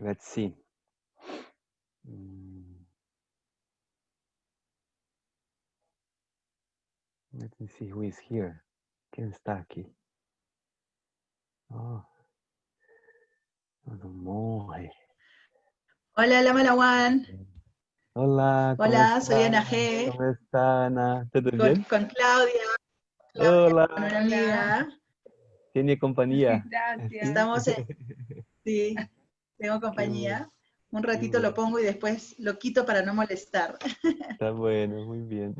Let's see. Let me see who is here. ¿Quién está aquí? Oh, un monje. Hola, Lama Lhawang. Hola, ¿cómo Hola, está? soy Ana G. ¿Cómo está, Ana? ¿Todo Con, bien? con Claudia, Hola, con una amiga. tiene compañía. Gracias. Estamos sí, tengo Qué bueno, compañía. Un qué ratito lo bueno. pongo y después lo quito para no molestar. Está bueno, muy bien.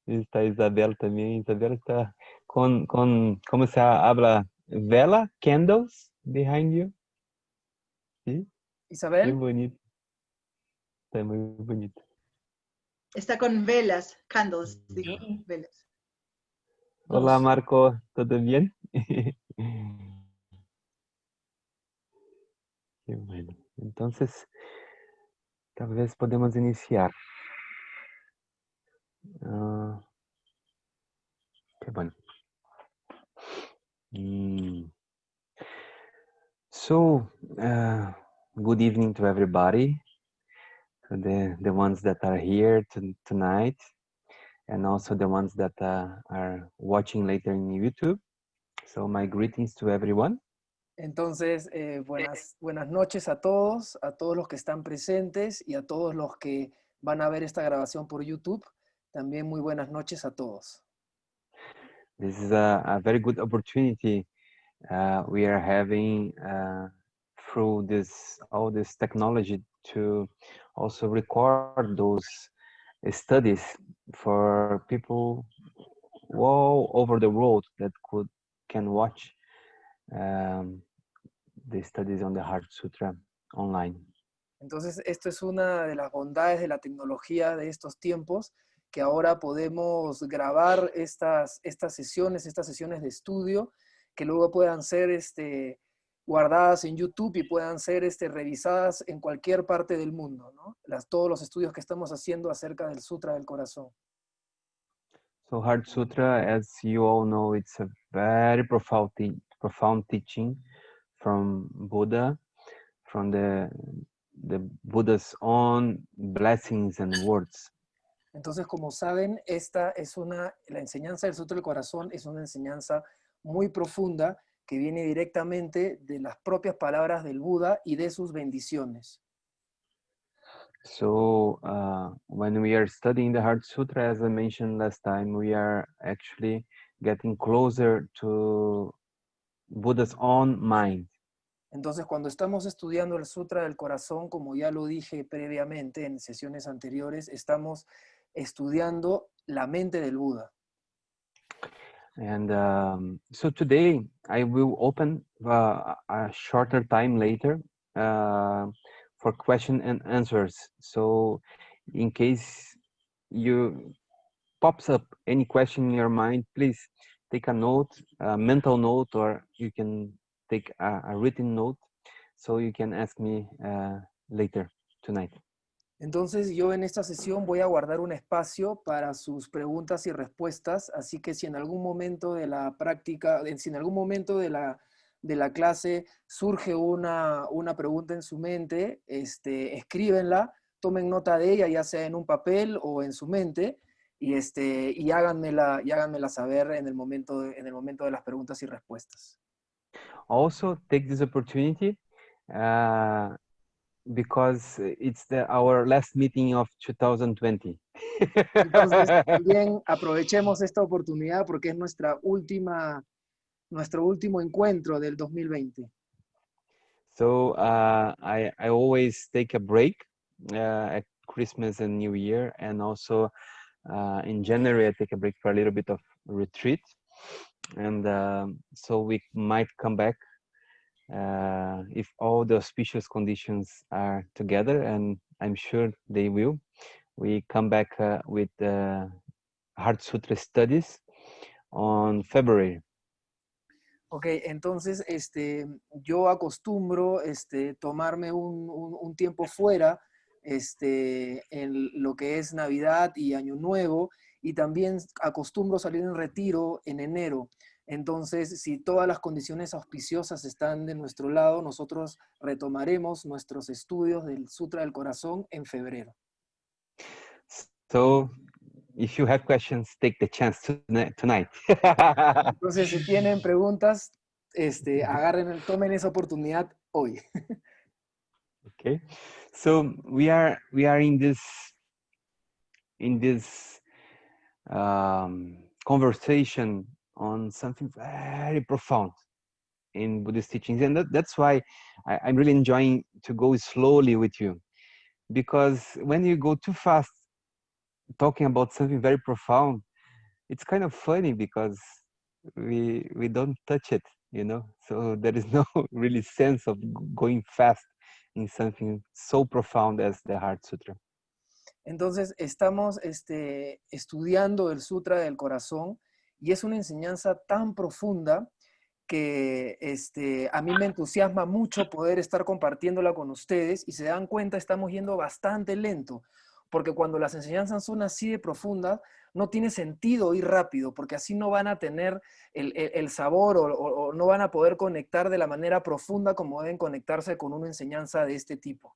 Está Isabel también. Isabel está ¿cómo se habla? Vela, candles behind you. ¿Sí? Qué Isabel, bonito. Está muy bonito. Está con velas, candles, dijo, velas. Hola, dos. Marco, ¿todo bien? Qué bueno. Entonces, tal vez podemos iniciar. Ah, qué bueno. So, good evening to everybody, to the ones that are here tonight, and also the ones that are watching later in YouTube. So, my greetings to everyone. Entonces, buenas noches a todos los que están presentes y a todos los que van a ver esta grabación por YouTube. También muy buenas noches a todos. This is a very good opportunity we are having through all this technology to also record those studies for people all over the world that can watch the studies on the Heart Sutra online. Entonces, esto es una de las bondades de la tecnología de estos tiempos, que ahora podemos grabar estas sesiones de estudio, que luego puedan ser guardadas en YouTube y puedan ser revisadas en cualquier parte del mundo, ¿no? Todos los estudios que estamos haciendo acerca del Sutra del Corazón. So Heart Sutra, as you all know, it's a very profound teaching from Buddha, from the Buddha's own blessings and words. Entonces, como saben, la enseñanza del Sutra del Corazón es una enseñanza muy profunda que viene directamente de las propias palabras del Buda y de sus bendiciones. So when we are studying the Heart Sutra, as I mentioned last time, we are actually getting closer to Buddha's own mind. Entonces, cuando estamos estudiando el Sutra del Corazón, como ya lo dije previamente en sesiones anteriores, estamos estudiando la mente del Buda. And so today I will open a shorter time later for question and answers. So in case you pops up any question in your mind, please take a note, a mental note, or you can take a written note so you can ask me later tonight. Entonces yo en esta sesión voy a guardar un espacio para sus preguntas y respuestas, así que si en algún momento de la práctica, si en algún momento de la clase surge una pregunta en su mente, escríbenla, tomen nota de ella, ya sea en un papel o en su mente, y háganmela saber en el momento de las preguntas y respuestas. Also, take this opportunity because it's our last meeting of 2020. Entonces, también aprovechemos esta oportunidad porque es nuestro último encuentro del 2020. So I always take a break at Christmas and New Year, and also in January I take a break for a little bit of retreat, and so we might come back if all the auspicious conditions are together, and I'm sure they will. We come back with Heart Sutra studies on February. Ok, entonces yo acostumbro tomarme un tiempo fuera en lo que es Navidad y Año Nuevo, y también acostumbro salir en retiro en enero. Entonces, si todas las condiciones auspiciosas están de nuestro lado, nosotros retomaremos nuestros estudios del Sutra del Corazón en febrero. So, if you have questions, take the chance tonight. Entonces, si tienen preguntas, tomen esa oportunidad hoy. Okay, so we are in this conversation on something very profound in Buddhist teachings, and that's why I'm really enjoying to go slowly with you, because when you go too fast talking about something very profound, it's kind of funny because we don't touch it, you know, so there is no really sense of going fast in something so profound as the Heart Sutra. Entonces, estamos estudiando el Sutra del Corazón y es una enseñanza tan profunda que a mí me entusiasma mucho poder estar compartiéndola con ustedes, y se dan cuenta, estamos yendo bastante lento, porque cuando las enseñanzas son así de profundas, no tiene sentido ir rápido, porque así no van a tener el sabor o no van a poder conectar de la manera profunda como deben conectarse con una enseñanza de este tipo.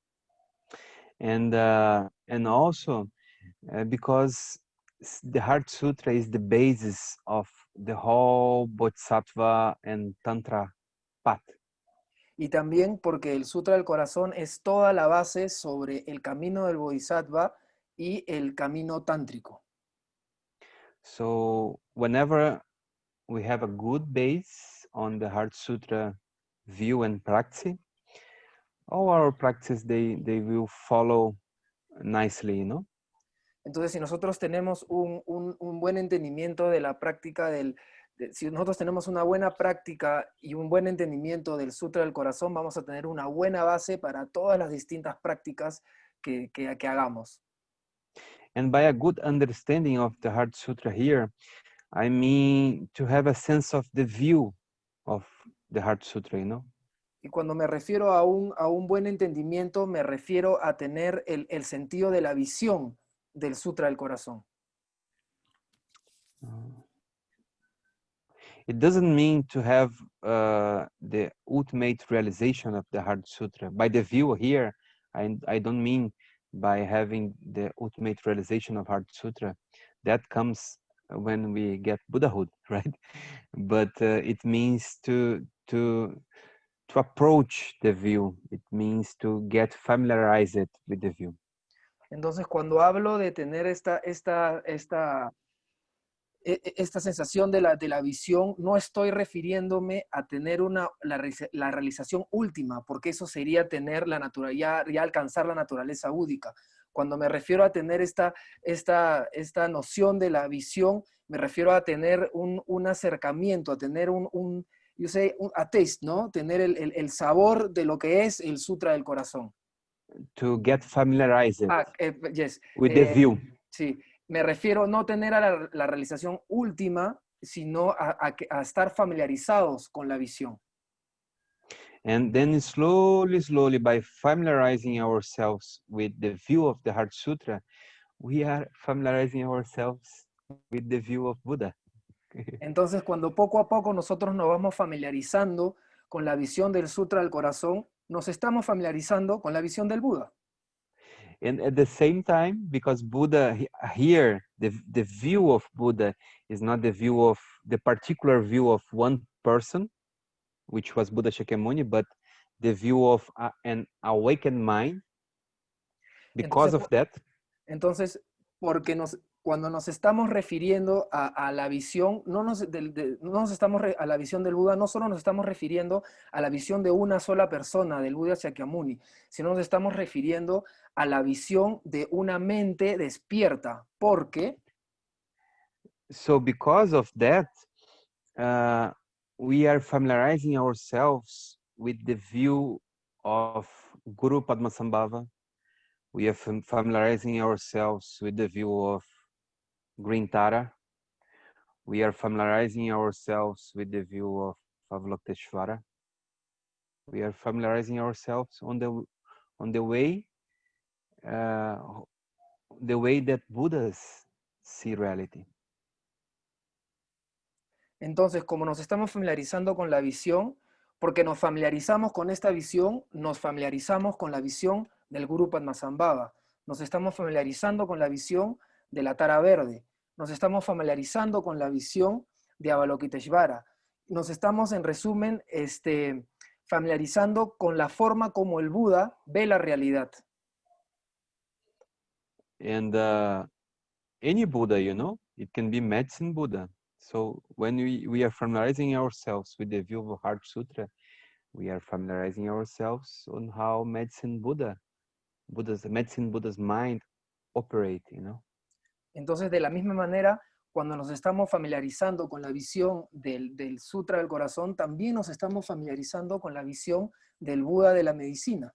And also because the Heart Sutra is the basis of the whole Bodhisattva and Tantra path. Y también porque el Sutra del Corazón es toda la base sobre el camino del Bodhisattva y el camino tántrico. So whenever we have a good base on the Heart Sutra view and practice, all our practices they will follow nicely, you know. Entonces, si nosotros tenemos un buen entendimiento de la práctica si nosotros tenemos una buena práctica y un buen entendimiento del Sutra del Corazón, vamos a tener una buena base para todas las distintas prácticas que hagamos. And by a good understanding of the Heart Sutra here, I mean to have a sense of the view of the Heart Sutra, you know. Y cuando me refiero a un buen entendimiento, me refiero a tener el sentido de la visión del Sutra del Corazón. It doesn't mean to have the ultimate realization of the Heart Sutra. By the view here, I don't mean by having the ultimate realization of Heart Sutra. That comes when we get Buddhahood, right? But it means to approach the view. It means to get familiarized with the view. Entonces, cuando hablo de tener esta sensación de la visión, no estoy refiriéndome a tener la realización última, porque eso sería tener ya alcanzar la naturaleza búdica. Cuando me refiero a tener esta noción de la visión, me refiero a tener un acercamiento, a tener a taste, ¿no? Tener el sabor de lo que es el Sutra del Corazón. To get familiarized Yes. with the view. Sí, me refiero no tener a la realización última, sino a estar familiarizados con la visión. And then slowly, by familiarizing ourselves with the view of the Heart Sutra, we are familiarizing ourselves with the view of Buddha. Entonces, cuando poco a poco nosotros nos vamos familiarizando con la visión del Sutra del Corazón, nos estamos familiarizando con la visión del Buda. And at the same time, because Buddha here, the view of Buddha is not the particular view of one person, which was Buddha Shakyamuni, but the view of an awakened mind. Because of that. Entonces, cuando nos estamos refiriendo a la visión, a la visión del Buda, no solo nos estamos refiriendo a la visión de una sola persona, del Buda Shakyamuni, sino nos estamos refiriendo a la visión de una mente despierta. Porque So because of that, we are familiarizing ourselves with the view of Guru Padmasambhava. We are familiarizing ourselves with the view of Green Tara. We are familiarizing ourselves with the view of Avalokiteshvara. We are familiarizing ourselves on the way that Buddhas see reality. Entonces, como nos estamos familiarizando con la visión, porque nos familiarizamos con esta visión, nos familiarizamos con la visión del Guru Padmasambhava. Nos estamos familiarizando con la visión de la Tara Verde. Nos estamos familiarizando con la visión de Avalokiteshvara. Nos estamos, en resumen, familiarizando con la forma como el Buda ve la realidad. And any Buddha, you know, it can be medicine Buddha. So when we are familiarizing ourselves with the view of Heart Sutra, we are familiarizing ourselves on how medicine Buddha's mind operate, you know. Entonces, de la misma manera, cuando nos estamos familiarizando con la visión del Sutra del Corazón, también nos estamos familiarizando con la visión del Buda de la medicina,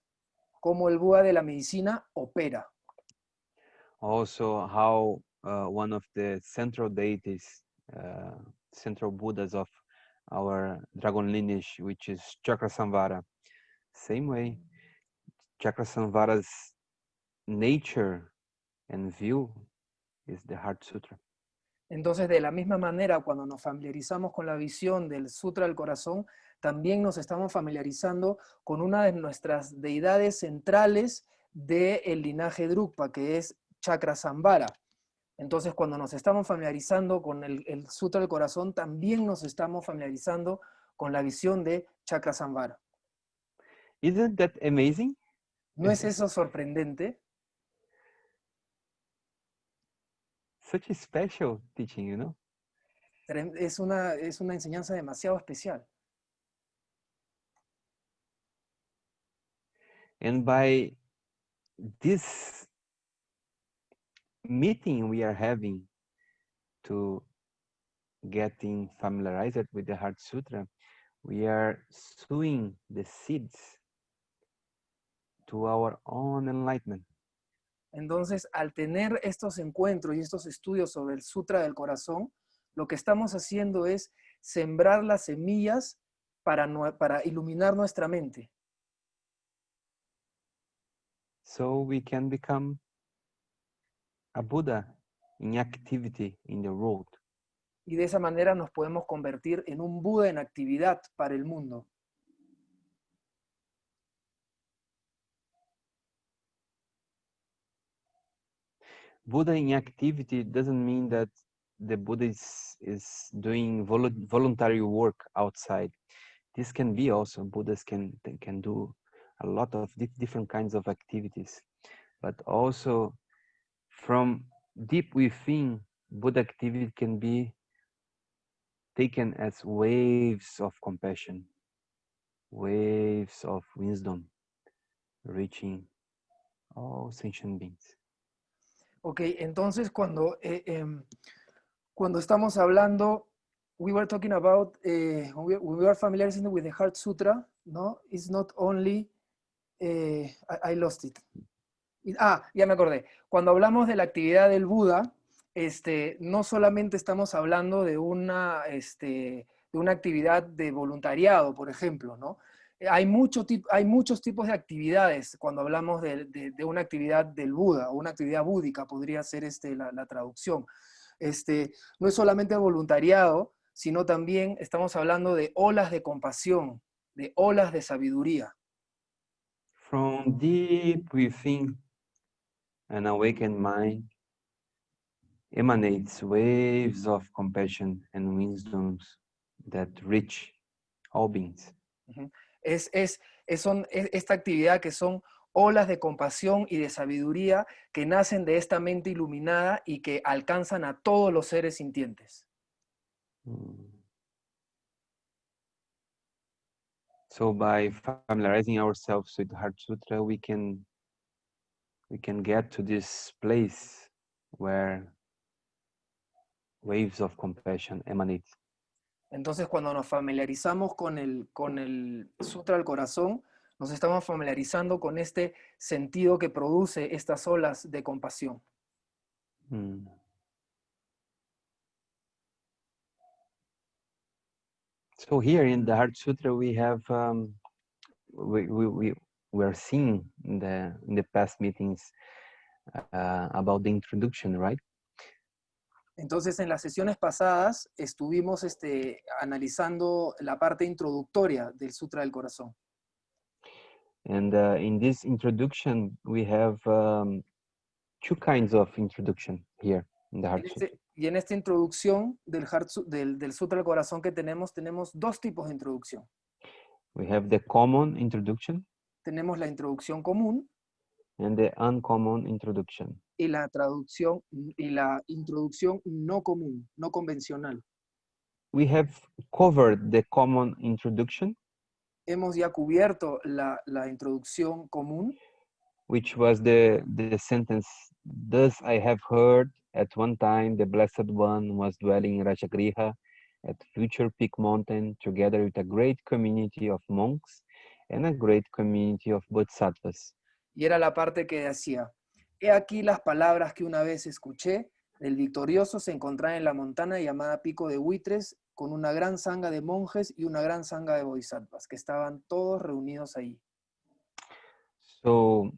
cómo el Buda de la medicina opera. Also, how one of the central deities, central Buddhas of our dragon lineage, which is Chakrasamvara, same way, Chakrasamvara's nature and view is the Heart Sutra. Entonces, de la misma manera, cuando nos familiarizamos con la visión del Sutra del Corazón, también nos estamos familiarizando con una de nuestras deidades centrales del linaje Drukpa, que es Chakrasamvara. Entonces, cuando nos estamos familiarizando con el Sutra del Corazón, también nos estamos familiarizando con la visión de Chakrasamvara. Isn't that amazing? ¿No es eso sorprendente? Such a special teaching, you know? Es una enseñanza demasiado especial. And by this meeting we are having to getting familiarized with the Heart Sutra, we are sowing the seeds to our own enlightenment. Entonces, al tener estos encuentros y estos estudios sobre el Sutra del Corazón, lo que estamos haciendo es sembrar las semillas para iluminar nuestra mente. So we can become a Buddha in activity in the world. Y de esa manera nos podemos convertir en un Buda en actividad para el mundo. Buddha in activity doesn't mean that the Buddha is doing voluntary work outside. This can be also, Buddhas can do a lot of different kinds of activities, but also from deep within, Buddha activity can be taken as waves of compassion, waves of wisdom, reaching all sentient beings. Ok, entonces cuando estamos hablando, we were talking about, we were familiarizing with the Heart Sutra, ¿no? It's not only, I lost it. Ya me acordé. Cuando hablamos de la actividad del Buda, no solamente estamos hablando de una actividad de voluntariado, por ejemplo, ¿no? Hay muchos tipos de actividades cuando hablamos de una actividad del Buda, o una actividad búdica, podría ser la traducción. No es solamente voluntariado, sino también estamos hablando de olas de compasión, de olas de sabiduría. From deep within, an awakened mind emanates waves of compassion and wisdoms that reach all beings. Son esta actividad que son olas de compasión y de sabiduría que nacen de esta mente iluminada y que alcanzan a todos los seres sintientes. So by familiarizing ourselves with Heart Sutra, we can get to this place where waves of compassion emanate. Entonces, cuando nos familiarizamos con el Sutra del Corazón, nos estamos familiarizando con este sentido que produce estas olas de compasión. So here in the Heart Sutra, we have we are seeing in the past meetings about the introduction, right? Entonces, en las sesiones pasadas estuvimos analizando la parte introductoria del Sutra del Corazón. And in this introduction, we have two kinds of introduction here in the Heart Sutra. Y en esta introducción del Sutra del Corazón que tenemos dos tipos de introducción. We have the common introduction Tenemos la introducción común and the uncommon introduction. y la introducción no común, no convencional. We have covered the common introduction, Hemos ya cubierto la introducción común, which was the sentence, "Thus I have heard at one time the Blessed One was dwelling in Rajagriha at future Peak Mountain together with a great community of monks and a great community of bodhisattvas." y era la parte que decía: he aquí las palabras que una vez escuché, el victorioso se encontraba en la montaña llamada Pico de Buitres con una gran sangha de monjes y una gran sangha de bodhisattvas, que estaban todos reunidos ahí. So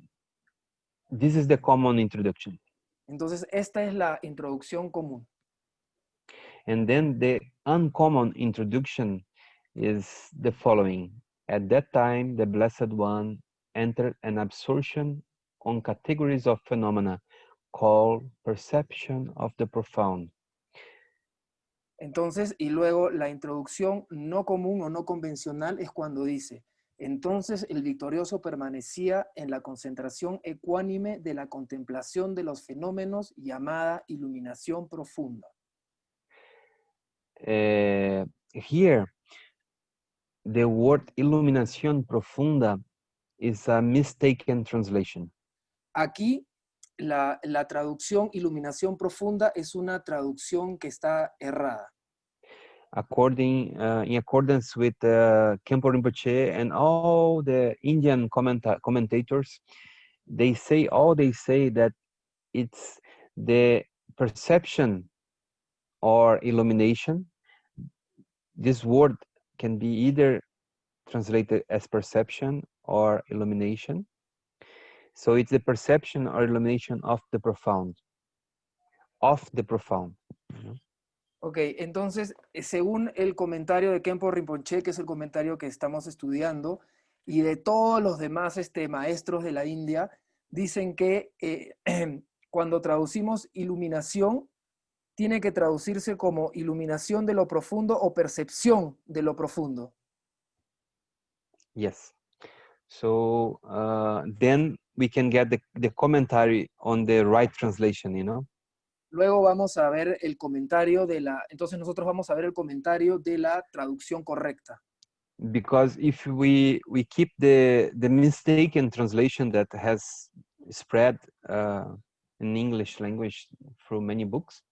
this is the common introduction. Entonces, esta es la introducción común. And then the uncommon introduction is the following. At that time, the Blessed One entered an absorption on categories of phenomena called perception of the profound. Entonces, y luego la introducción no común o no convencional es cuando dice: entonces el victorioso permanecía en la concentración ecuánime de la contemplación de los fenómenos llamada iluminación profunda. Here, the word iluminación profunda is a mistaken translation. Aquí, la traducción iluminación profunda es una traducción que está errada. In accordance with Khenpo Rinpoche and all the Indian commentators, they say that it's the perception or illumination. This word can be either translated as perception or illumination. So it's the perception or illumination of the profound. Of the profound. Ok, entonces, según el comentario de Khenpo Rinpoche, que es el comentario que estamos estudiando, y de todos los demás maestros de la India, dicen que cuando traducimos iluminación, tiene que traducirse como iluminación de lo profundo o percepción de lo profundo. Yes. So then we can get the commentary on the right translation, you know? Luego vamos a ver el comentario entonces nosotros vamos a ver el comentario de la traducción correcta. Because if we keep the mistaken translation that has spread in English language through many books,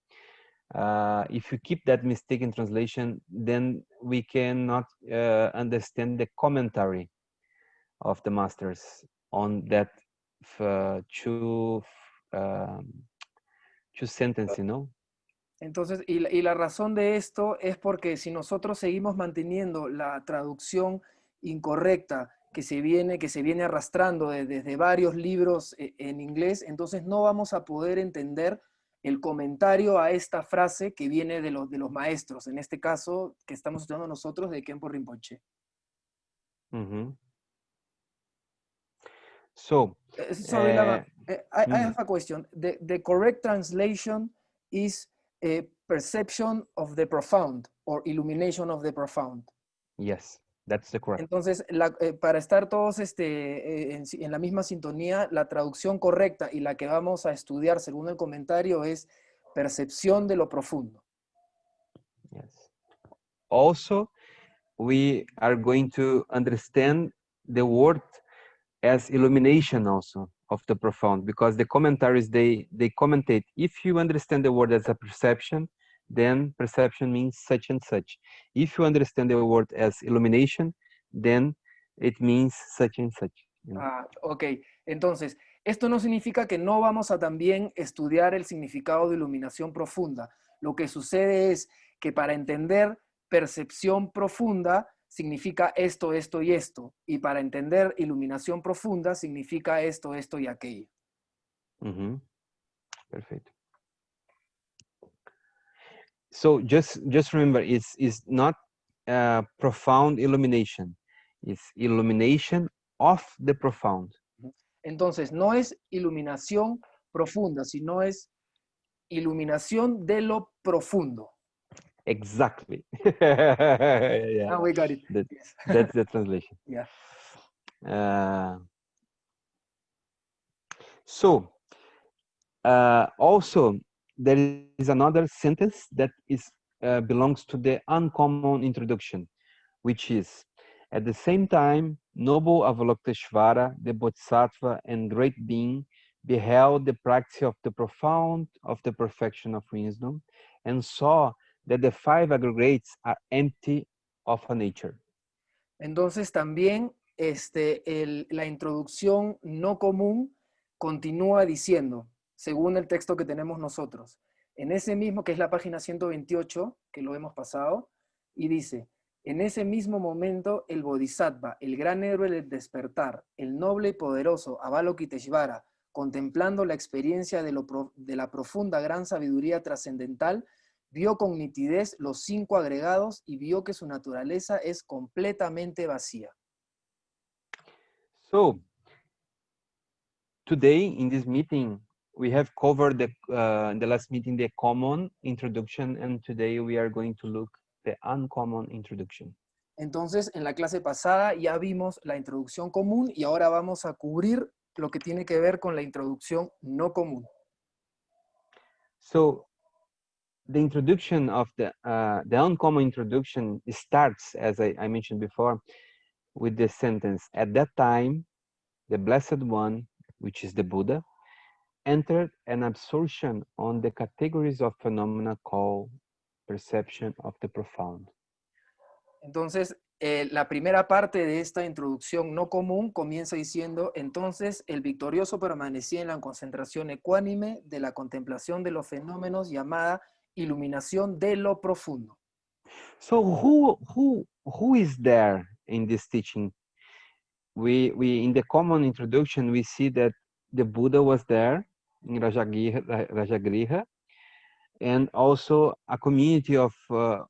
if you keep that mistaken translation, then we cannot understand the commentary of the masters on that two sentences, you know? Entonces, y la razón de esto es porque si nosotros seguimos manteniendo la traducción incorrecta que se viene arrastrando desde varios libros en inglés, entonces no vamos a poder entender el comentario a esta frase que viene de los maestros, en este caso que estamos estudiando nosotros de Khenpo Rinpoche. Mm-hmm. So, sorry, Lama, I have a question. The correct translation is a perception of the profound or illumination of the profound. Yes, that's the correct. Entonces, para estar todos en la misma sintonía, la traducción correcta y la que vamos a estudiar según el comentario es percepción de lo profundo. Yes. Also, we are going to understand the word as illumination also of the profound, because the commentaries, they commentate, if you understand the word as a perception, then perception means such and such. If you understand the word as illumination, then it means such and such. You know? Ok, entonces, esto no significa que no vamos a también estudiar el significado de iluminación profunda. Lo que sucede es que para entender percepción profunda significa esto, esto y esto. Y para entender iluminación profunda significa esto, esto y aquello. Mm-hmm. Perfect. So just remember, it's not profound illumination. It's illumination of the profound. Entonces, no es iluminación profunda, sino es iluminación de lo profundo. Exactly. Yeah, Ah, we got it. that, Yes. that's the translation. Yeah. So also there is another sentence that is belongs to the uncommon introduction, which is, at the same time, noble Avalokiteshvara, the Bodhisattva and great being, beheld the practice of the profound of the perfection of wisdom, and saw that the five aggregates are empty of a nature. Entonces también la introducción no común continúa diciendo, según el texto que tenemos nosotros, en ese mismo, que es la página 128, que lo hemos pasado, y dice, en ese mismo momento el Bodhisattva, el gran héroe del despertar, el noble y poderoso Avalokiteshvara, contemplando la experiencia de la profunda gran sabiduría trascendental, vio con nitidez los 5 agregados y vio que su naturaleza es completamente vacía. So, today in this meeting, we have covered in the last meeting the common introduction, and today we are going to look the uncommon introduction. Entonces, en la clase pasada ya vimos la introducción común y ahora vamos a cubrir lo que tiene que ver con la introducción no común. So, the introduction of the uncommon introduction starts, as I mentioned before, with the sentence, at that time, the Blessed One, which is the Buddha, entered an absorption on the categories of phenomena called perception of the profound. Entonces, la primera parte de esta introducción no común comienza diciendo, entonces el victorioso permanecía en la concentración ecuánime de la contemplación de los fenómenos llamada iluminación de lo profundo. So who is there in this teaching? We in the common introduction we see that the Buddha was there in Rajagriha, and also a community of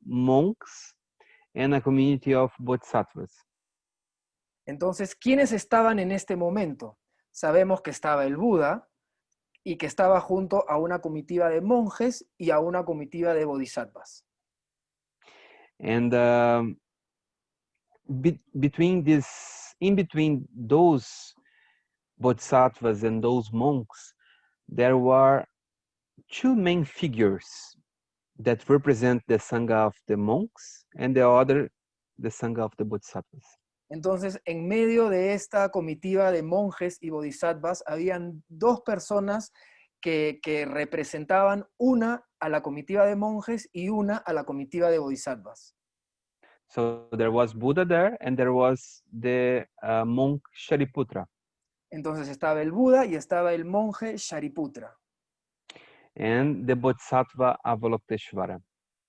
monks and a community of bodhisattvas. Entonces, ¿quiénes estaban en este momento? Sabemos que estaba el Buda y que estaba junto a una comitiva de monjes y a una comitiva de bodhisattvas. And in between those bodhisattvas and those monks, there were two main figures that represent the Sangha of the monks and the other, the Sangha of the bodhisattvas. Entonces, en medio de esta comitiva de monjes y bodhisattvas, habían dos personas que representaban una a la comitiva de monjes y una a la comitiva de bodhisattvas. So there was Buddha there, and there was the monk Shariputra. Entonces estaba el Buda y estaba el monje Shariputra. And the Bodhisattva Avalokiteshvara.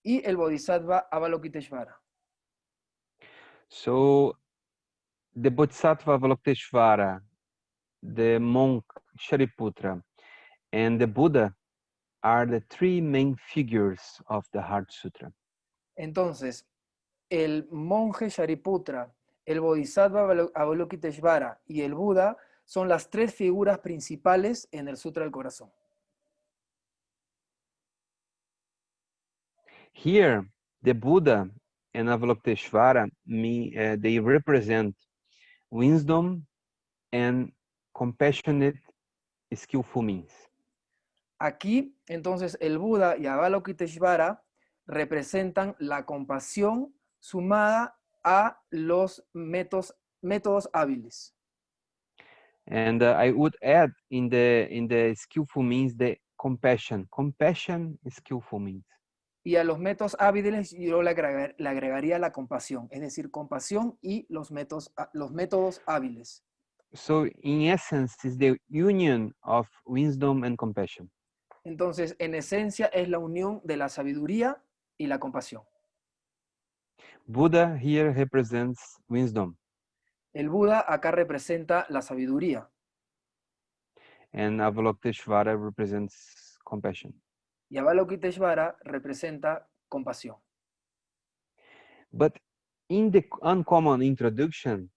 Y el bodhisattva Avalokiteshvara. So the Bodhisattva Avalokiteshvara, the monk Shariputra, and the Buddha are the three main figures of the Heart Sutra. Entonces, el monje Shariputra, el bodhisattva Avalokiteshvara y el Buda son las tres figuras principales en el Sutra del Corazón. Here, the Buddha and Avalokiteshvara, they represent wisdom and compassionate, skillful means. Aquí, entonces, el Buda y Avalokiteshvara representan la compasión sumada a los métodos hábiles. And I would add in the skillful means the compassion. Compassion is skillful means. Y a los métodos hábiles yo le agregaría la compasión, es decir, compasión y los métodos hábiles. So in essence, is the union of wisdom and compassion. Entonces, en esencia es la unión de la sabiduría y la compasión. Buddha here represents wisdom. El Buda acá representa la sabiduría. And Avalokiteshvara represents compassion. Y Avalokiteshvara representa compasión. But in the uncommon introduction,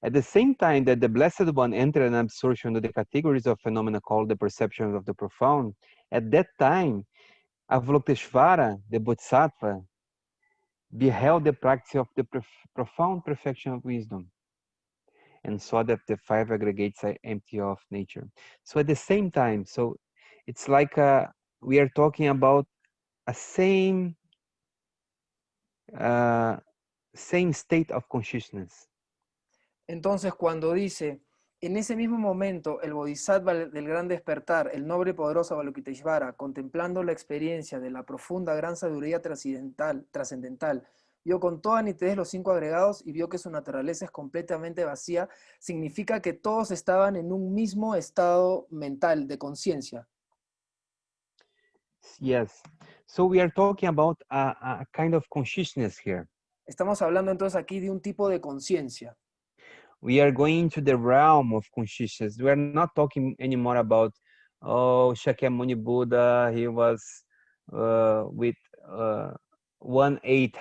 at the same time that the Blessed One entered an absorption of the categories of phenomena called the perceptions of the profound, at that time, Avalokiteshvara, the Bodhisattva, beheld the practice of the profound perfection of wisdom and saw that the five aggregates are empty of nature. So at the same time, so it's like we are talking about a same state of consciousness. Entonces, cuando dice, en ese mismo momento, el Bodhisattva del gran despertar, el noble y poderoso Avalokiteshvara, contemplando la experiencia de la profunda gran sabiduría trascendental, vio con toda nitidez los cinco agregados y vio que su naturaleza es completamente vacía, significa que todos estaban en un mismo estado mental, de conciencia. Yes. So we are talking about a kind of consciousness here. Estamos hablando entonces aquí de un tipo de conciencia. We are going to the realm of consciousness. We are not talking anymore about, oh, Shakyamuni Buddha, he was with 1/8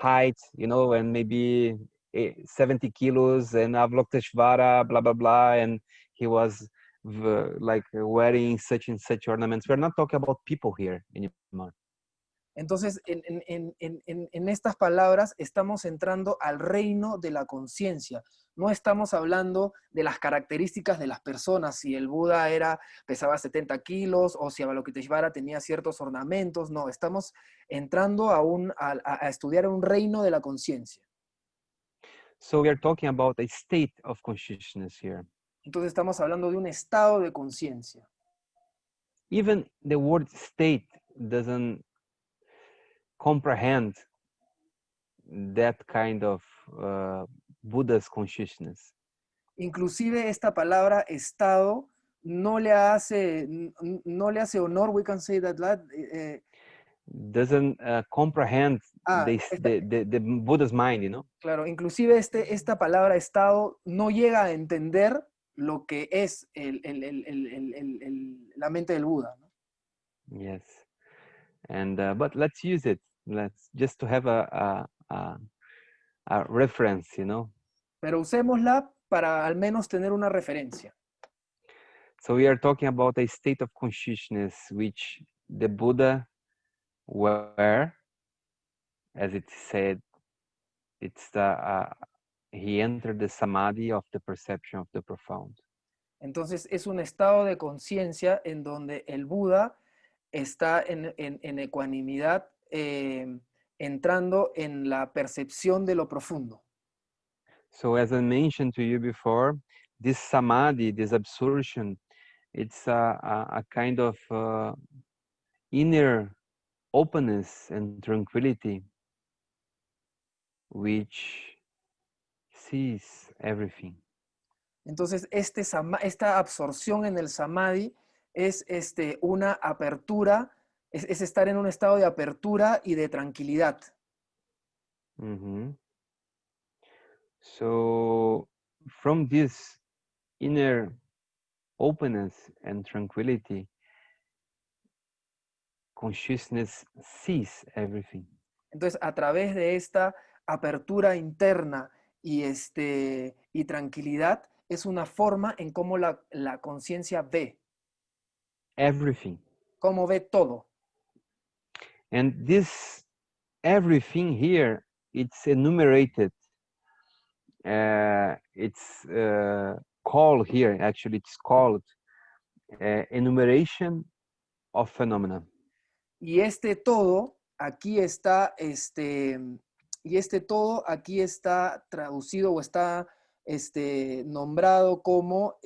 height, you know, and maybe 70 kilos, and Avalokiteshvara, blah, blah, blah, and he was like wearing such and such ornaments. We're not talking about people here anymore. Entonces, en estas palabras estamos entrando al reino de la conciencia. No estamos hablando de las características de las personas, si el Buda pesaba 70 kilos o si Avalokiteshvara tenía ciertos ornamentos. No, estamos entrando a estudiar un reino de la conciencia. So we are talking about a state of consciousness here. Entonces estamos hablando de un estado de conciencia. Even the word state doesn't comprehend that kind of Buddha's consciousness. Inclusive esta palabra estado no le hace honor, we can say that, Doesn't comprehend the Buddha's mind, you know? Claro, inclusive esta palabra estado no llega a entender lo que es la mente del Buda, ¿no? Yes. And but let's use it. Let's just to have a reference, you know. Pero usémosla para al menos tener una referencia. So we are talking about a state of consciousness which the Buddha were, as it said, it's he entered the samadhi of the perception of the profound. Entonces es un estado de conciencia en donde el Buda está en ecuanimidad, entrando en la percepción de lo profundo. So as I mentioned to you before, this samadhi, this absorption, it's a kind of inner openness and tranquility which sees everything. Entonces esta absorción en el samadhi es una apertura, es estar en un estado de apertura y de tranquilidad. Mm-hmm. So from this inner openness and tranquility, consciousness sees everything. Entonces, a través de esta apertura interna y tranquilidad, es una forma en cómo la conciencia ve. Everything. Cómo ve todo. And this everything here, it's enumerated. It's called here, actually, it's called enumeration of phenomena. Y todo aquí está, traducido o está nombrado como,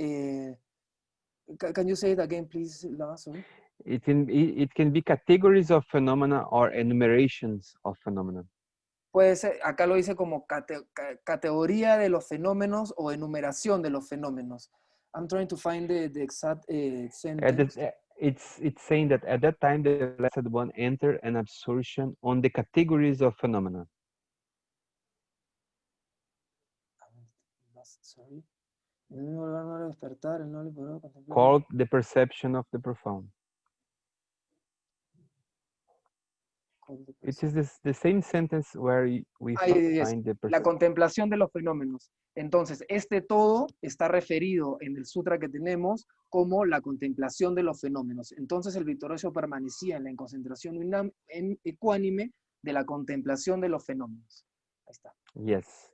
can you say it again, please, Lama? Sorry. It can be categories of phenomena or enumerations of phenomena. Puede ser, acá lo dice como categoría de los fenómenos o enumeración de los fenómenos. I'm trying to find the exact sentence. It's saying that at that time the Blessed One entered an absorption on the categories of phenomena. Sorry. Called the perception of the profound. It is the same sentence where we Ahí es, find the la contemplación de los fenómenos. Entonces, este todo está referido en el sutra que tenemos como la contemplación de los fenómenos. Entonces, el victorioso permanecía en la concentración ecuánime de la contemplación de los fenómenos. Ahí está. Yes.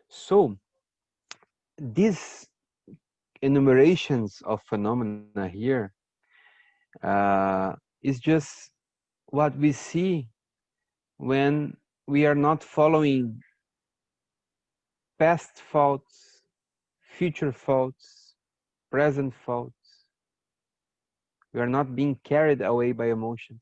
So, these enumerations of phenomena here is just what we see when we are not following past thoughts, future thoughts, present thoughts. We are not being carried away by emotions,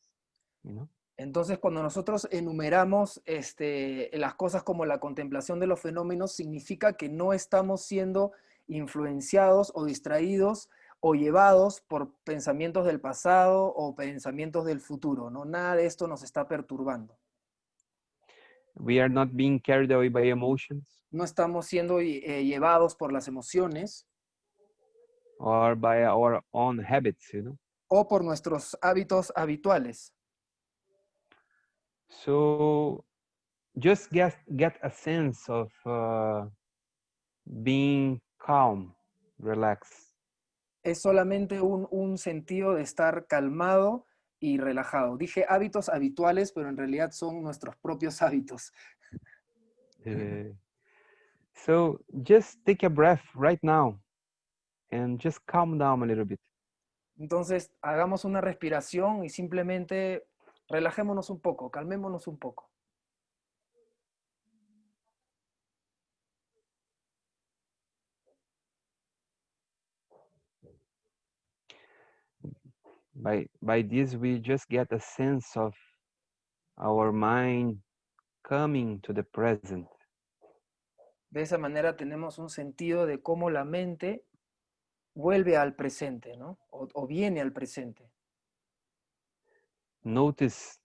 you know? Entonces, cuando nosotros enumeramos las cosas como la contemplación de los fenómenos, significa que no estamos siendo influenciados o distraídos o llevados por pensamientos del pasado o pensamientos del futuro, ¿no? Nada de esto nos está perturbando. We are not being carried away by emotions. No estamos siendo llevados por las emociones. Or by our own habits, you know? O por nuestros hábitos habituales. So just get a sense of being calm, relaxed. Es solamente un sentido de estar calmado y relajado. Dije hábitos habituales, pero en realidad son nuestros propios hábitos. So just take a breath right now and just calm down a little bit. Entonces, hagamos una respiración y simplemente relajémonos un poco, calmémonos un poco. By this, we just get a sense of our mind coming to the present. De esa manera tenemos un sentido de cómo la mente vuelve al presente, ¿no? O viene al presente. Notice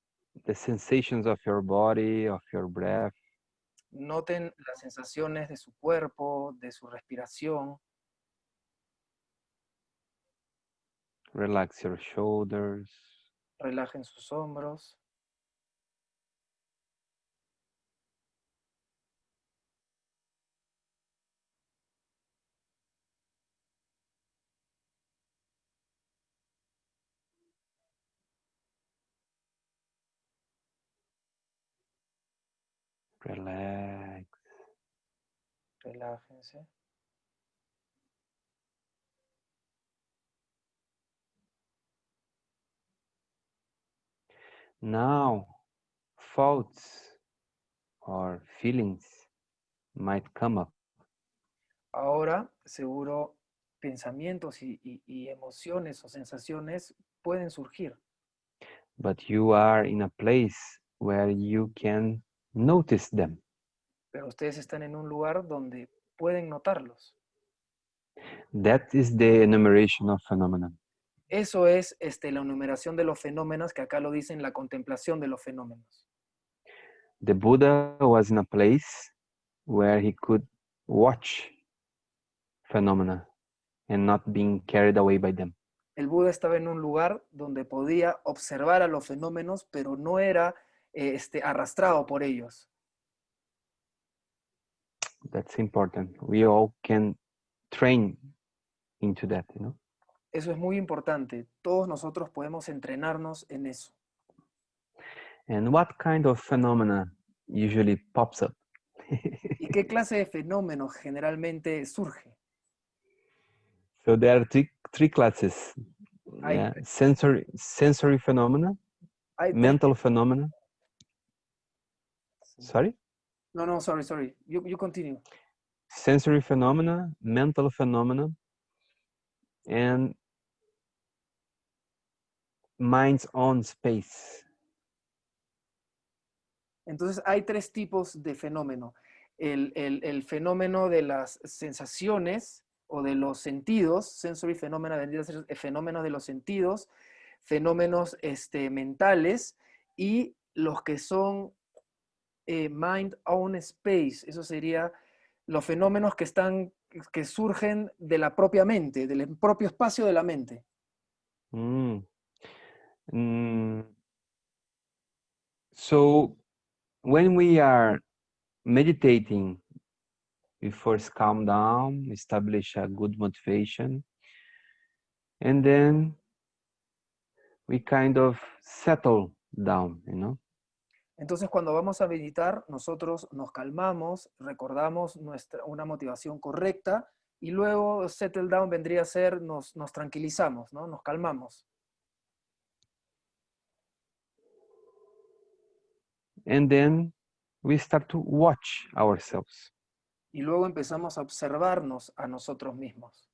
the sensations of your body, of your breath. Noten las sensaciones de su cuerpo, de su respiración. Relax your shoulders. Relajen sus hombros. Relax. Relájense. Now, thoughts or feelings might come up. Ahora, seguro, pensamientos y emociones o sensaciones pueden surgir. But you are in a place where you can notice them. Pero ustedes están en un lugar donde pueden notarlos. That is the enumeration of phenomena. Eso es la enumeración de los fenómenos, que acá lo dicen, la contemplación de los fenómenos. The Buddha was in a place where he could watch phenomena and not being carried away by them. El Buda estaba en un lugar donde podía observar a los fenómenos, pero no era arrastrado por ellos. That's important. We all can train into that, you know? Eso es muy importante. Todos nosotros podemos entrenarnos en eso. And what kind of phenomena usually pops up? ¿Y qué clase de fenómeno generalmente surge? So there are three classes. Yeah. Sensory phenomena, mental phenomena. Sorry? No, sorry. You continue. Sensory phenomena, mental phenomena, and mind's own space. Entonces hay tres tipos de fenómeno. El fenómeno de las sensaciones o de los sentidos, sensory phenomena, vendría a ser fenómenos de los sentidos, fenómenos mentales y los que son mind own space. Eso sería los fenómenos que surgen de la propia mente, del propio espacio de la mente. So when we are meditating, we first calm down, establish a good motivation, and then we kind of settle down, you know. Entonces, cuando vamos a meditar, nosotros nos calmamos, recordamos una motivación correcta y luego settle down vendría a ser nos tranquilizamos, ¿no? Nos calmamos. And then we start to watch ourselves. Y luego empezamos a observarnos a nosotros mismos.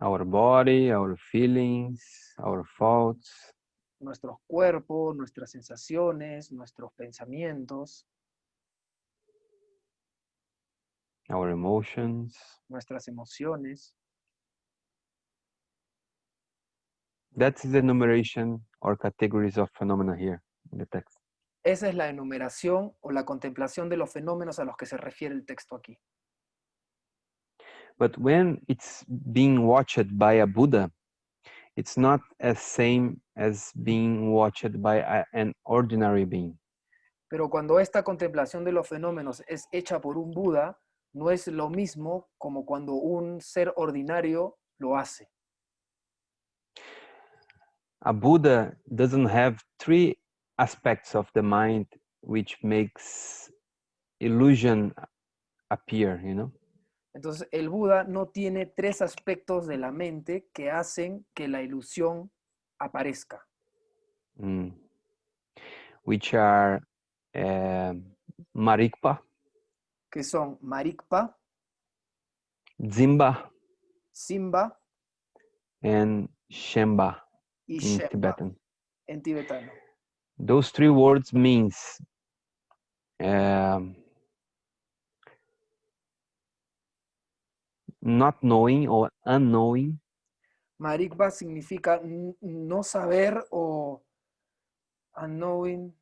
Our body, our feelings, our thoughts. Nuestros cuerpos, nuestras sensaciones, nuestros pensamientos, Our emotions. nuestras emociones. That's the enumeration or categories of phenomena here in the text. Esa es la enumeración o la contemplación de los fenómenos a los que se refiere el texto aquí. But when it's being watched by a Buddha, it's not as same as being watched by an ordinary being. Pero cuando esta contemplación de los fenómenos es hecha por un Buda, no es lo mismo como cuando un ser ordinario lo hace. A Buddha doesn't have three aspects of the mind which makes illusion appear, you know. Entonces, el Buda no tiene tres aspectos de la mente que hacen que la ilusión aparezca. Which are Marikpa, Que son Marikpa, Dzimba, Simba and Shemba y in Shemba Tibetan. en tibetano. Those three words means not knowing or unknowing. Marikpa significa no saber o unknowing,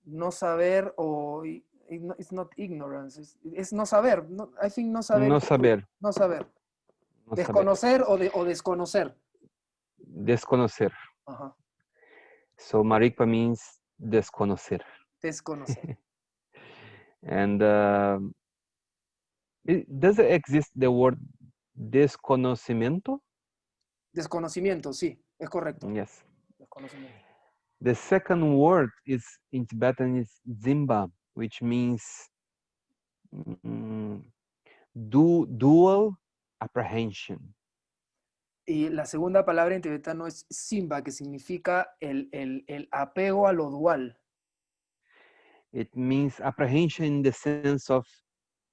no saber o it's not ignorance, es no saber. No, I think no saber. No saber. No saber. No Desconocer saber. o desconocer. Desconocer. Ajá. So Marikpa means desconocer. Desconocer. And does it exist the word desconocimiento? Desconocimiento, sí, es correcto. Yes. Desconocimiento. The second word is in Tibetan is Dzimba, which means dual apprehension. Y la segunda palabra en tibetano es simba, que significa el apego a lo dual. It means apprehension in the sense of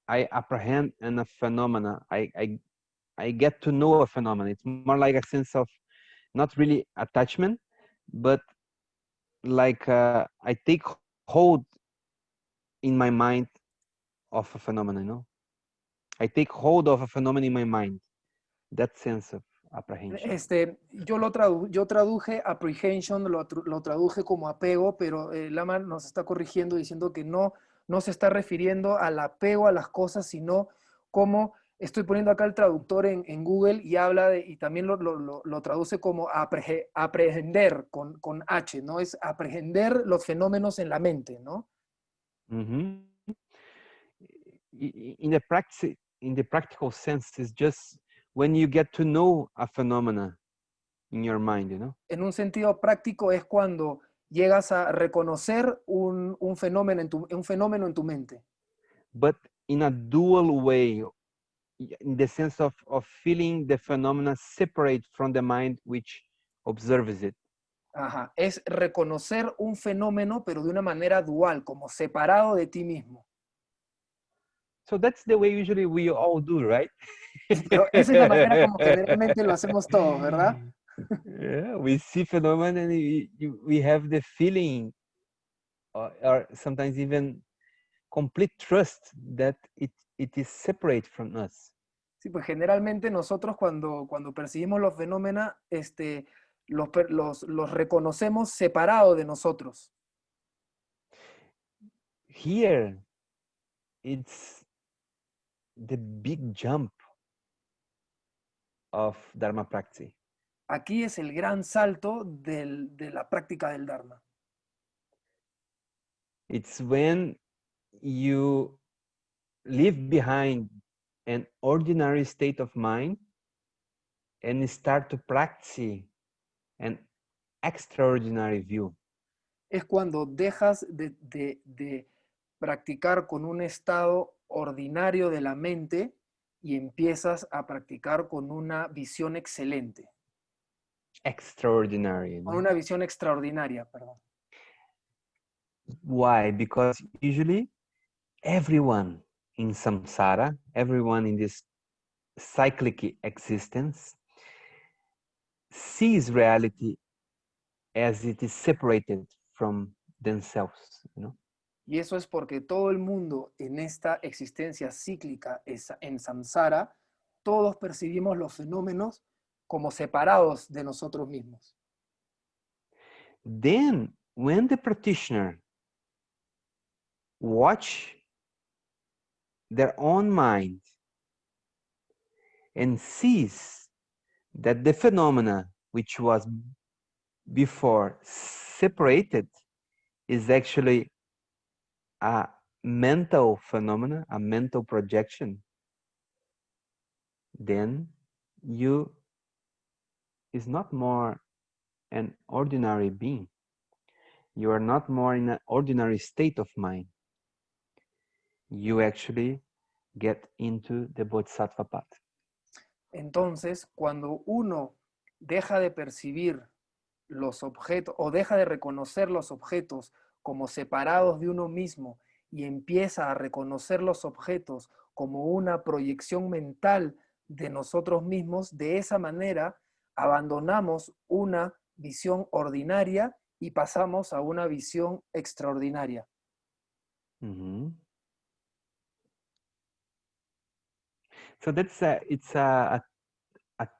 I apprehend a phenomena. I get to know a phenomenon. It's more like a sense of not really attachment, but like I take hold in my mind of a phenomenon, you know? I take hold of a phenomenon in my mind. That sense of apprehension. Yo traduje apprehension, lo traduje como apego, pero Lama nos está corrigiendo diciendo que no se está refiriendo al apego a las cosas, sino como estoy poniendo acá el traductor en Google y habla y también lo traduce como aprehender con H, ¿no? Es aprehender los fenómenos en la mente, ¿no? Mm-hmm. In the practical sense, it's just when you get to know a phenomena in your mind, you know? En un sentido práctico es cuando llegas a reconocer un fenómeno en tu mente. But in a dual way, in the sense of feeling the phenomena separate from the mind which observes it. Ajá, es reconocer un fenómeno, pero de una manera dual, como separado de ti mismo. So that's the way usually we all do, right? Pero esa es la manera como generalmente lo hacemos todos, ¿verdad? Yeah, we see phenomena and we have the feeling or sometimes even complete trust that it is separate from us. Sí, pues generalmente nosotros cuando percibimos los fenómenos, los reconocemos separados de nosotros. Here, it's the big jump of Dharma practice. aquí es el gran salto de la práctica del Dharma. It's when you leave behind an ordinary state of mind and start to practice an extraordinary view. Es cuando dejas de practicar con un estado ordinario de la mente y empiezas a practicar con una visión excelente, Extraordinary. con una visión extraordinaria, perdón. Why? Because usually everyone in samsara, everyone in this cyclic existence, sees reality as it is separated from themselves, you know? Y eso es porque todo el mundo en esta existencia cíclica, en samsara, todos percibimos los fenómenos como separados de nosotros mismos. Then, when the practitioner watch their own mind and sees that the phenomena which was before separated is actually a mental phenomena, a mental projection, then you is not more an ordinary being. You are not more in an ordinary state of mind. You actually get into the bodhisattva path. Entonces, cuando uno deja de percibir los objetos o deja de reconocer los objetos como separados de uno mismo y empieza a reconocer los objetos como una proyección mental de nosotros mismos, de esa manera abandonamos una visión ordinaria y pasamos a una visión extraordinaria. Mm-hmm. So that's it's a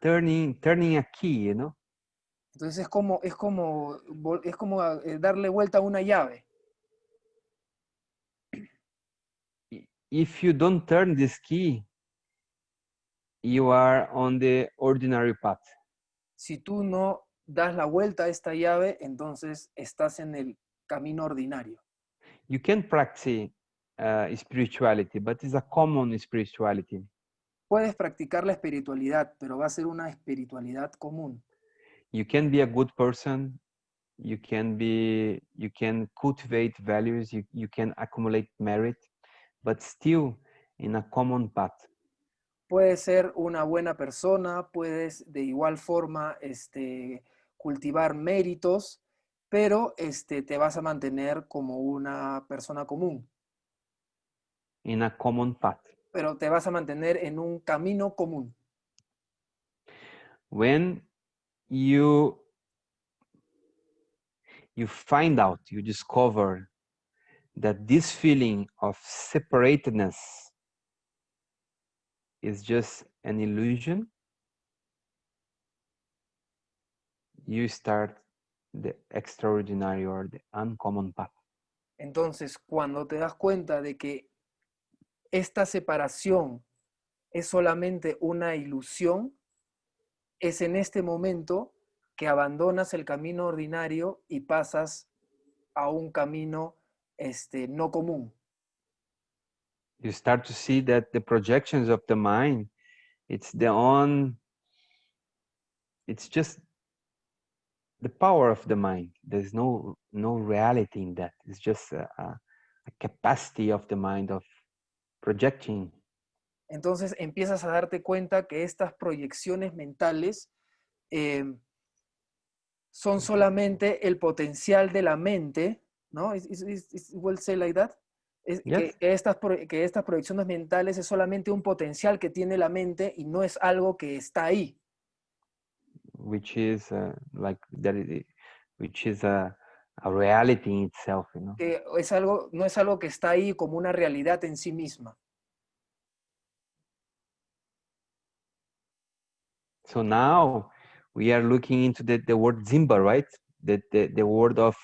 turning a key, you know. Entonces es como darle vuelta a una llave. If you don't turn this key, you are on the ordinary path. Si tú no das la vuelta a esta llave, entonces estás en el camino ordinario. You can practice spirituality, but it's a common spirituality. Puedes practicar la espiritualidad, pero va a ser una espiritualidad común. You can be a good person. You can cultivate values. You can accumulate merit, but still in a common path. Puedes ser una buena persona, puedes de igual forma cultivar méritos, pero te vas a mantener como una persona común. In a common path. Pero te vas a mantener en un camino común. When you find out, you discover that this feeling of separatedness is just an illusion, you start the extraordinary or the uncommon path. Entonces, cuando te das cuenta de que esta separación es solamente una ilusión, es en este momento que abandonas el camino ordinario y pasas a un camino no común. You start to see that the projections of the mind, it's just the power of the mind. There's no reality in that. It's just a capacity of the mind of projecting. Entonces empiezas a darte cuenta que estas proyecciones mentales son solamente el potencial de la mente, ¿no? Is well say like that? Yes. Que estas proyecciones mentales es solamente un potencial que tiene la mente y no es algo que está ahí. Which is a reality in itself, you know. Que no es algo que está ahí como una realidad en sí misma. So now we are looking into the word Zimba, right? The word of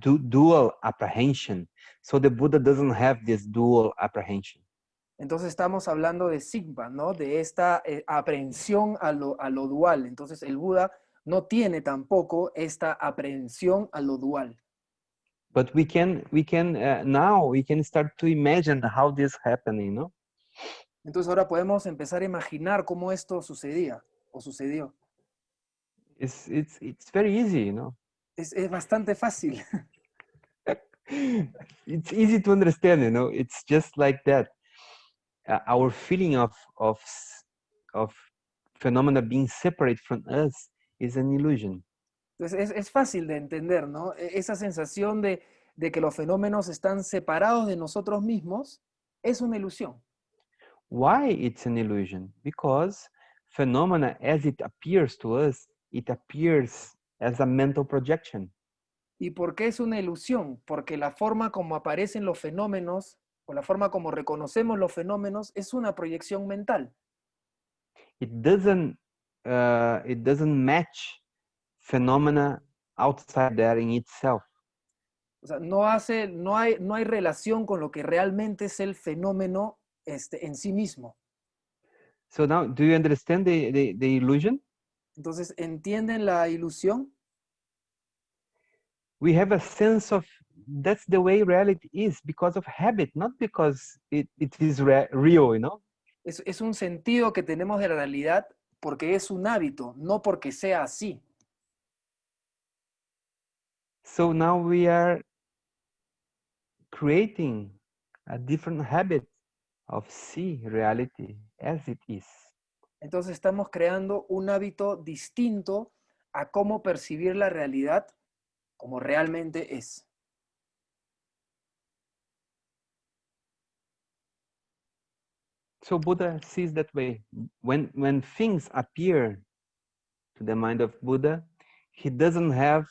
dual apprehension. So the Buddha doesn't have this dual apprehension. Entonces estamos hablando de Sigma, ¿no? De esta aprehensión a lo dual. Entonces el Buda no tiene tampoco esta aprehensión a lo dual. But now we can start to imagine how this happening, no? Entonces ahora podemos empezar a imaginar cómo esto sucedía o sucedió. It's very easy, you know. Es bastante fácil. It's easy to understand, you know. It's just like that. Our feeling of phenomena being separate from us is an illusion. Entonces es fácil de entender, ¿no? Esa sensación de que los fenómenos están separados de nosotros mismos es una ilusión. Why it's an illusion? Because phenomena, as it appears to us, it appears as a mental projection. ¿Y por qué es una ilusión? Porque la forma como aparecen los fenómenos o la forma como reconocemos los fenómenos es una proyección mental. It doesn't match phenomena outside there in itself. O sea, no hay relación con lo que realmente es el fenómeno en sí mismo. So now, do you understand the illusion? Entonces, ¿entienden la ilusión? We have a sense of that's the way reality is because of habit, not because it is real, you know? Es un sentido que tenemos de la realidad porque es un hábito, no porque sea así. So now we are creating a different habit of see reality as it is. Entonces estamos creando un hábito distinto a cómo percibir la realidad como realmente es. So Buddha sees that way. When things appear to the mind of Buddha, he doesn't have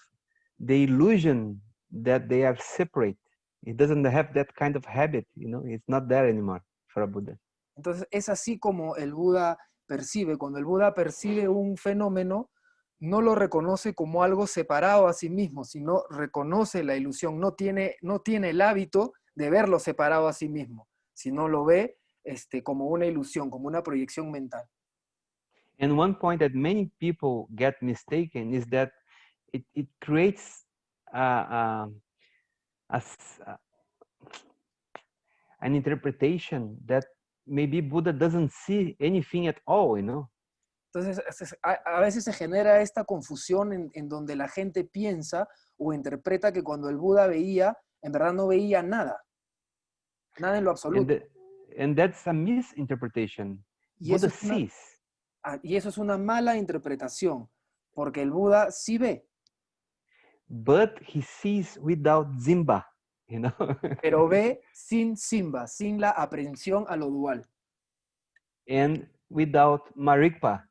the illusion that they are separate. He doesn't have that kind of habit, you know, it's not there anymore for a Buddha. Entonces es así como el Buda percibe. Cuando el Buda percibe un fenómeno, no lo reconoce como algo separado a sí mismo, sino reconoce la ilusión. No tiene el hábito de verlo separado a sí mismo, sino lo ve como una ilusión, como una proyección mental. And one point that many people get mistaken is that it creates an interpretation that maybe Buddha doesn't see anything at all, you know. Entonces, a veces se genera esta confusión en donde la gente piensa o interpreta que cuando el Buda veía, en verdad no veía nada. Nada en lo absoluto. And that's a misinterpretation. Y Buddha eso es una, sees. y eso es una mala interpretación, porque el Buda sí ve, But he sees without Zimba, you know. pero ve sin simba, sin la aprehensión a lo dual. And without Marikpa.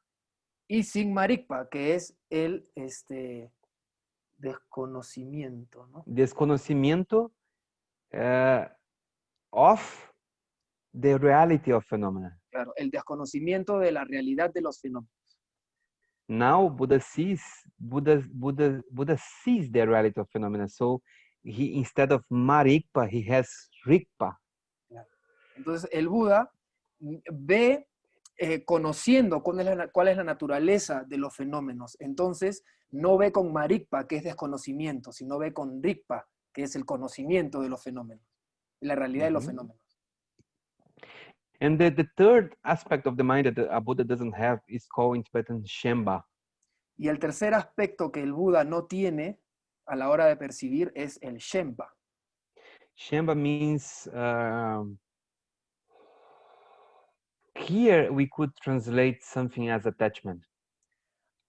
Y sin marikpa, que es el desconocimiento, ¿no? Desconocimiento of the reality of phenomena. Claro, el desconocimiento de la realidad de los fenómenos. Now Buddha sees the reality of phenomena. So he, instead of Marikpa, he has Rikpa. Claro. Entonces el Buda ve conociendo cuál es la naturaleza de los fenómenos. Entonces no ve con marikpa, que es desconocimiento, sino ve con rikpa, que es el conocimiento de los fenómenos, la realidad de los fenómenos. And the third aspect of the mind that a Buddha doesn't have is called in Tibetan Shemba. Y el tercer aspecto que el Buda no tiene a la hora de percibir es el Shempa. Shemba means, here we could translate something as attachment.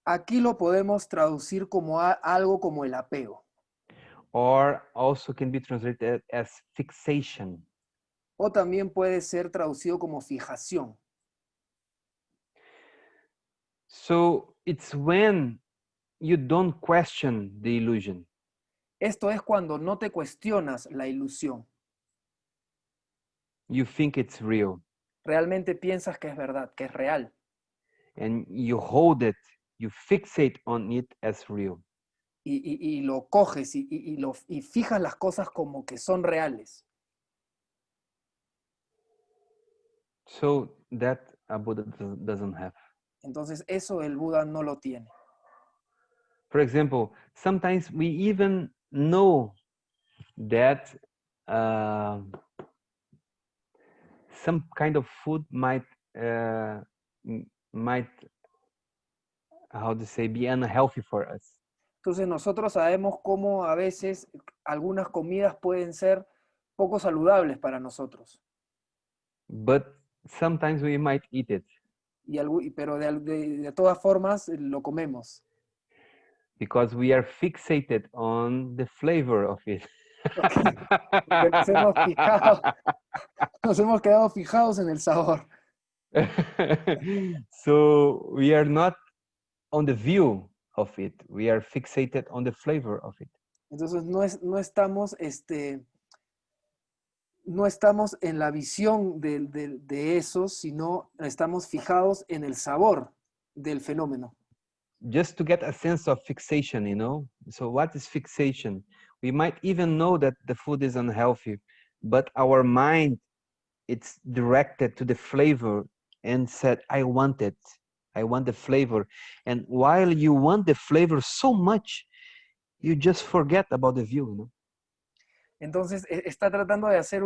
Aquí lo podemos traducir como algo como el apego. Or also can be translated as fixation. O también puede ser traducido como fijación. So it's when you don't question the illusion. Esto es cuando no te cuestionas la ilusión. You think it's real. Realmente piensas que es verdad, que es real. And you hold it, you fixate on it as real. Y lo coges y fijas las cosas como que son reales. So that a Buddha doesn't have. Entonces eso el Buda no lo tiene. For example, sometimes we even know that some kind of food might might, how to say, be unhealthy for us. Entonces nosotros sabemos cómo a veces algunas comidas pueden ser poco saludables para nosotros. But sometimes we might eat it Pero de todas formas lo comemos. because we are fixated on the flavor of it. Porque nos hemos quedado fijados en el sabor. So we are not on the view of it. We are fixated on the flavor of it. Entonces no estamos en la visión de eso, sino estamos fijados en el sabor del fenómeno. Just to get a sense of fixation, you know. So what is fixation? We might even know that the food is unhealthy, but our mind, it's directed to the flavor and said, I want it. I want the flavor. And while you want the flavor so much, you just forget about the view, you know. Entonces está tratando de hacer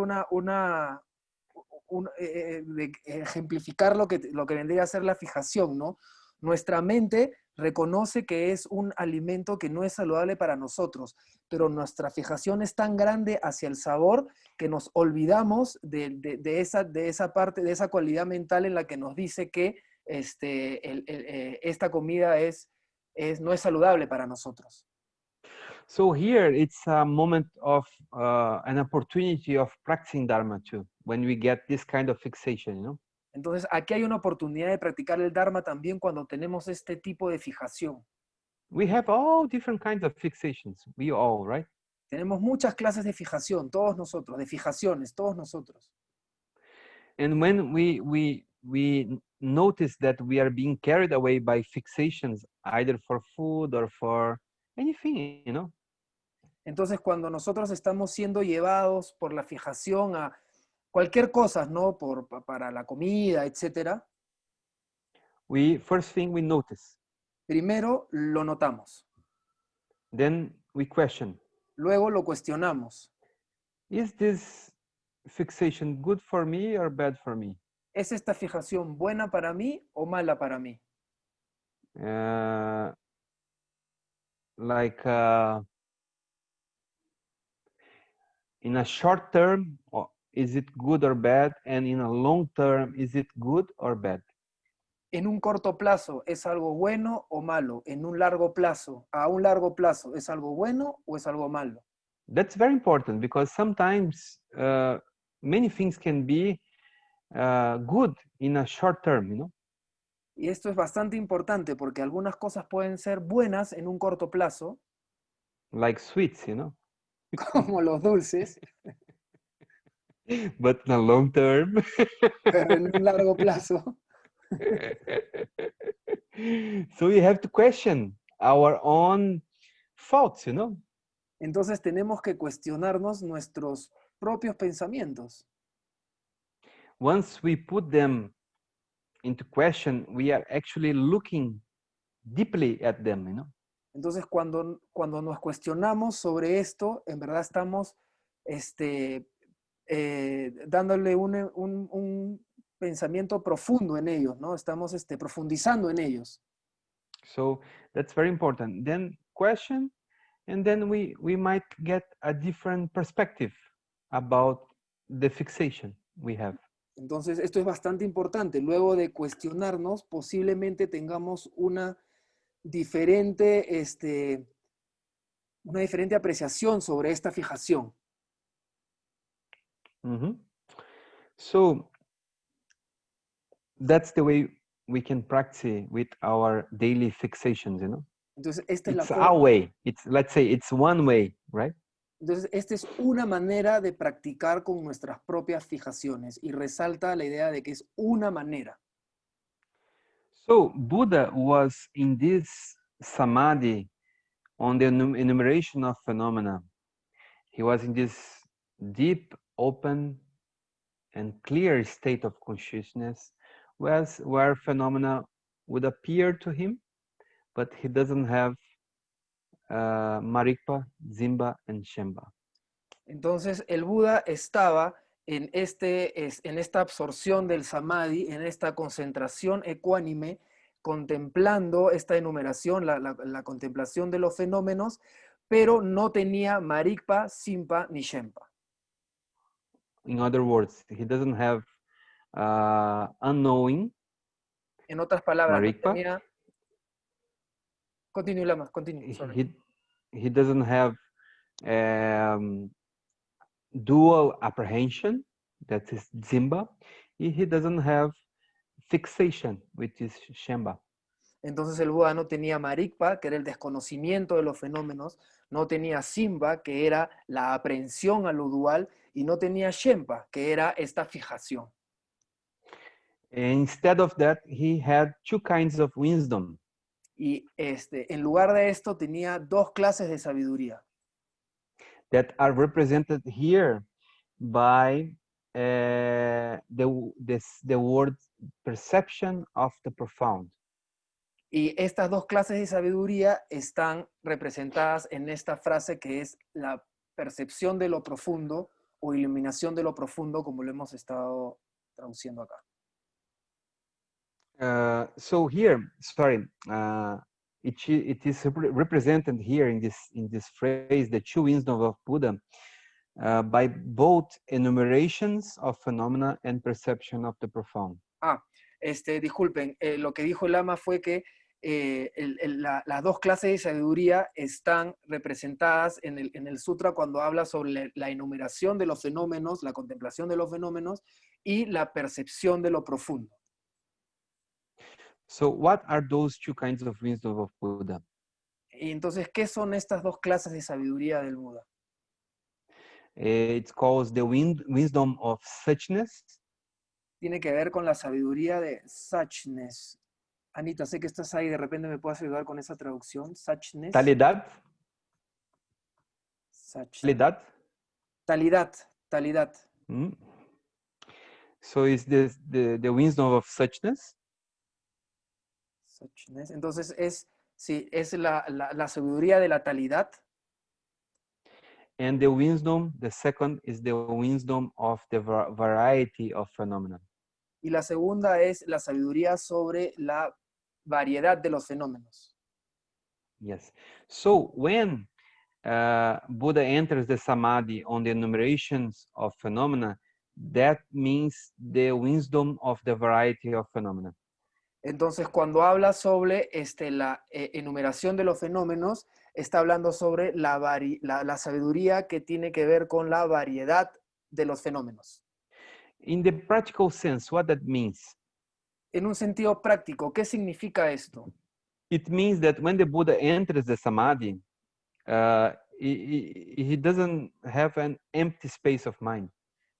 de ejemplificar lo que vendría a ser la fijación, ¿no? Nuestra mente reconoce que es un alimento que no es saludable para nosotros, pero nuestra fijación es tan grande hacia el sabor que nos olvidamos de esa parte, de esa cualidad mental en la que nos dice que esta comida no es saludable para nosotros. So here it's a moment of an opportunity of practicing Dharma too, when we get this kind of fixation, you know. Entonces, aquí hay una oportunidad de practicar el Dharma también cuando tenemos este tipo de fijación. We have all different kinds of fixations, we all, right? Tenemos muchas clases de fijación, todos nosotros, de fijaciones, todos nosotros. And when we notice that we are being carried away by fixations, either for food or for anything, you know. Entonces, cuando nosotros estamos siendo llevados por la fijación a cualquier cosa, ¿no? Para la comida, etcétera. First thing we notice. Primero lo notamos. Then we question. Luego lo cuestionamos. Is this fixation good for me or bad for me? ¿Es esta fijación buena para mí o mala para mí? In a short term, is it good or bad? And in a long term, is it good or bad? En un corto plazo, ¿es algo bueno o malo? En un largo plazo, a un largo plazo, ¿es algo bueno o es algo malo? That's very important because sometimes many things can be good in a short term, you know. Y esto es bastante importante porque algunas cosas pueden ser buenas en un corto plazo. Like sweets, you know. Como los dulces. But in a long term. Pero en un largo plazo. So we have to question our own thoughts, you know. Entonces tenemos que cuestionarnos nuestros propios pensamientos. Once we put them into question, we are actually looking deeply at them, you know. Entonces cuando nos cuestionamos sobre esto, en verdad estamos dándole un pensamiento profundo en ellos, ¿no? Estamos profundizando en ellos. So that's very important. Then question, and then we might get a different perspective about the fixation we have. Entonces esto es bastante importante. Luego de cuestionarnos, posiblemente tengamos una diferente apreciación sobre esta fijación. Mm-hmm. So that's the way we can practice with our daily fixations, you know. Entonces, esta es It's la forma. our way. Let's say it's one way, right? Entonces, esta es una manera de practicar con nuestras propias fijaciones y resalta la idea de que es una manera. So Buddha was in this samadhi on the enumeration of phenomena. He was in this deep, open, and clear state of consciousness where phenomena would appear to him, but he doesn't have Marikpa, Zimba, and Shemba. Entonces el Buda estaba en esta absorción del samadhi, en esta concentración ecuánime, contemplando esta enumeración, la contemplación de los fenómenos, pero no tenía Marikpa, Simpa ni Shempa. In other words, he doesn't have unknowing, En otras palabras, no Marikpa. tenía... Continue, Lama, continue. Sorry. He doesn't have dual apprehension, that is Zimba. He doesn't have fixation, which is Shemba. Entonces el Buda no tenía Marikpa, que era el desconocimiento de los fenómenos, no tenía Simba, que era la aprehensión a lo dual, y no tenía Shempa, que era esta fijación. Instead of that, he had two kinds of wisdom. Y en lugar de esto tenía dos clases de sabiduría, That are represented here by the word perception of the profound. y estas dos clases de sabiduría están representadas en esta frase que es la percepción de lo profundo o iluminación de lo profundo, como lo hemos estado traduciendo acá. So here, sorry, it is represented here in this phrase, the true wisdom of Buddha, by both enumerations of phenomena and perception of the profound. Disculpen, lo que dijo el Lama fue que las dos clases de sabiduría están representadas en el sutra cuando habla sobre la enumeración de los fenómenos, la contemplación de los fenómenos y la percepción de lo profundo. So what are those two kinds of wisdom of Buddha? Y entonces, ¿qué son estas dos clases de sabiduría del Buda? It's called the wisdom of suchness. Tiene que ver con la sabiduría de suchness. Anita, sé que estás ahí, de repente me puedes ayudar con esa traducción. Suchness. Talidad. Talidad. Talidad. Talidad. Mm. So is this the wisdom of suchness? Suchness. Entonces es la sabiduría de la talidad. And the wisdom, the second is the wisdom of the variety of phenomena. Y la segunda es la sabiduría sobre la variedad de los fenómenos. Yes. So when Buddha enters the samadhi on the enumerations of phenomena, that means the wisdom of the variety of phenomena. Entonces, cuando habla sobre la enumeración de los fenómenos, está hablando sobre la sabiduría que tiene que ver con la variedad de los fenómenos. In the practical sense, what that means? En un sentido práctico, ¿qué significa esto? It means that when the Buddha enters the samadhi, he doesn't have an empty space of mind.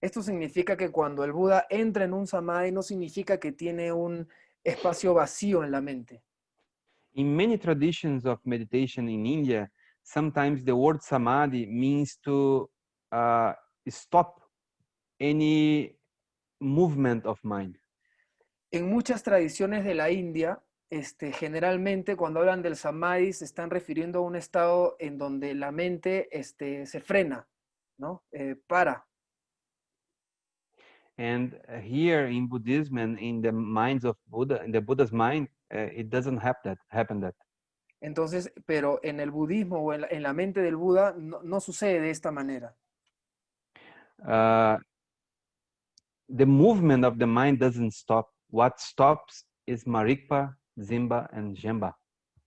Esto significa que cuando el Buda entra en un samadhi, no significa que tiene un espacio vacío en la mente. In many traditions of meditation in India, sometimes the word samadhi means to stop any movement of mind. En muchas tradiciones de la India, generalmente cuando hablan del samadhi se están refiriendo a un estado en donde la mente se frena, ¿no? Para. And here in Buddhism and in the minds of Buddha, in the Buddha's mind, it doesn't happen that. Entonces, pero en el budismo o en la mente del Buda no sucede de esta manera. The movement of the mind doesn't stop. What stops is Marikpa, Zimba, and Jemba.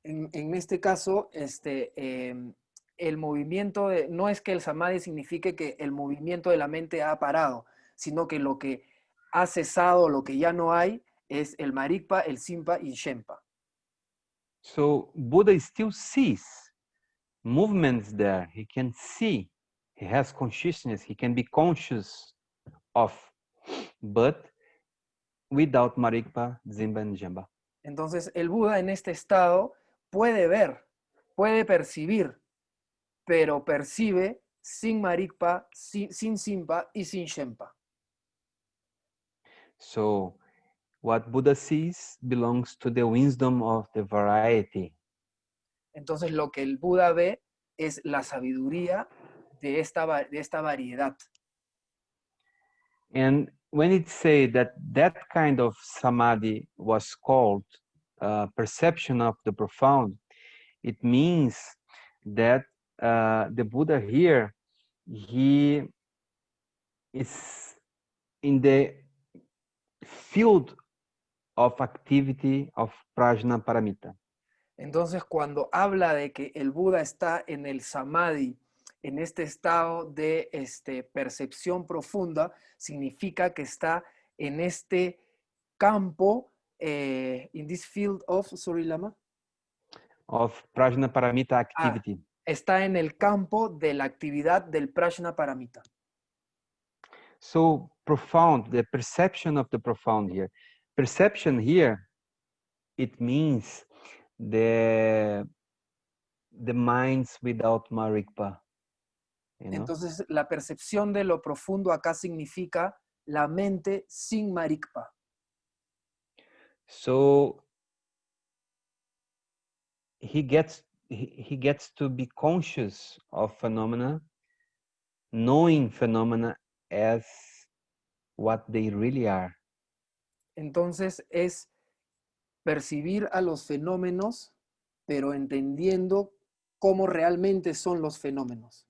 En este caso, el movimiento no es que el samadhi signifique que el movimiento de la mente ha parado, sino que lo que ha cesado, lo que ya no hay, es el Marikpa, el Simpa y Shempa. So Buddha still sees movements there. He can see. He has consciousness. He can be conscious of, but without Marikpa, Zimba, and Jemba. Entonces, el Buda en este estado puede ver, puede percibir, pero percibe sin Marikpa, sin Simpa y sin Shempa. So what Buddha sees belongs to the wisdom of the variety. Entonces lo que el Buda ve es la sabiduría de esta variedad. And when it say that that kind of samadhi was called perception of the profound, it means that the Buddha here, he is in the field of activity of prajna paramita. Entonces, cuando habla de que el Buda está en el samadhi, en este estado de percepción profunda, significa que está en este campo, in this field of, sorry, Lama, Of prajna paramita activity. está en el campo de la actividad del prajna paramita. So profound, the perception of the profound here. Perception here, it means the minds without marikpa. You know? Entonces, la percepción de lo profundo acá significa la mente sin marikpa. So he gets to be conscious of phenomena, knowing phenomena as what they really are. Entonces, es percibir a los fenómenos, pero entendiendo cómo realmente son los fenómenos.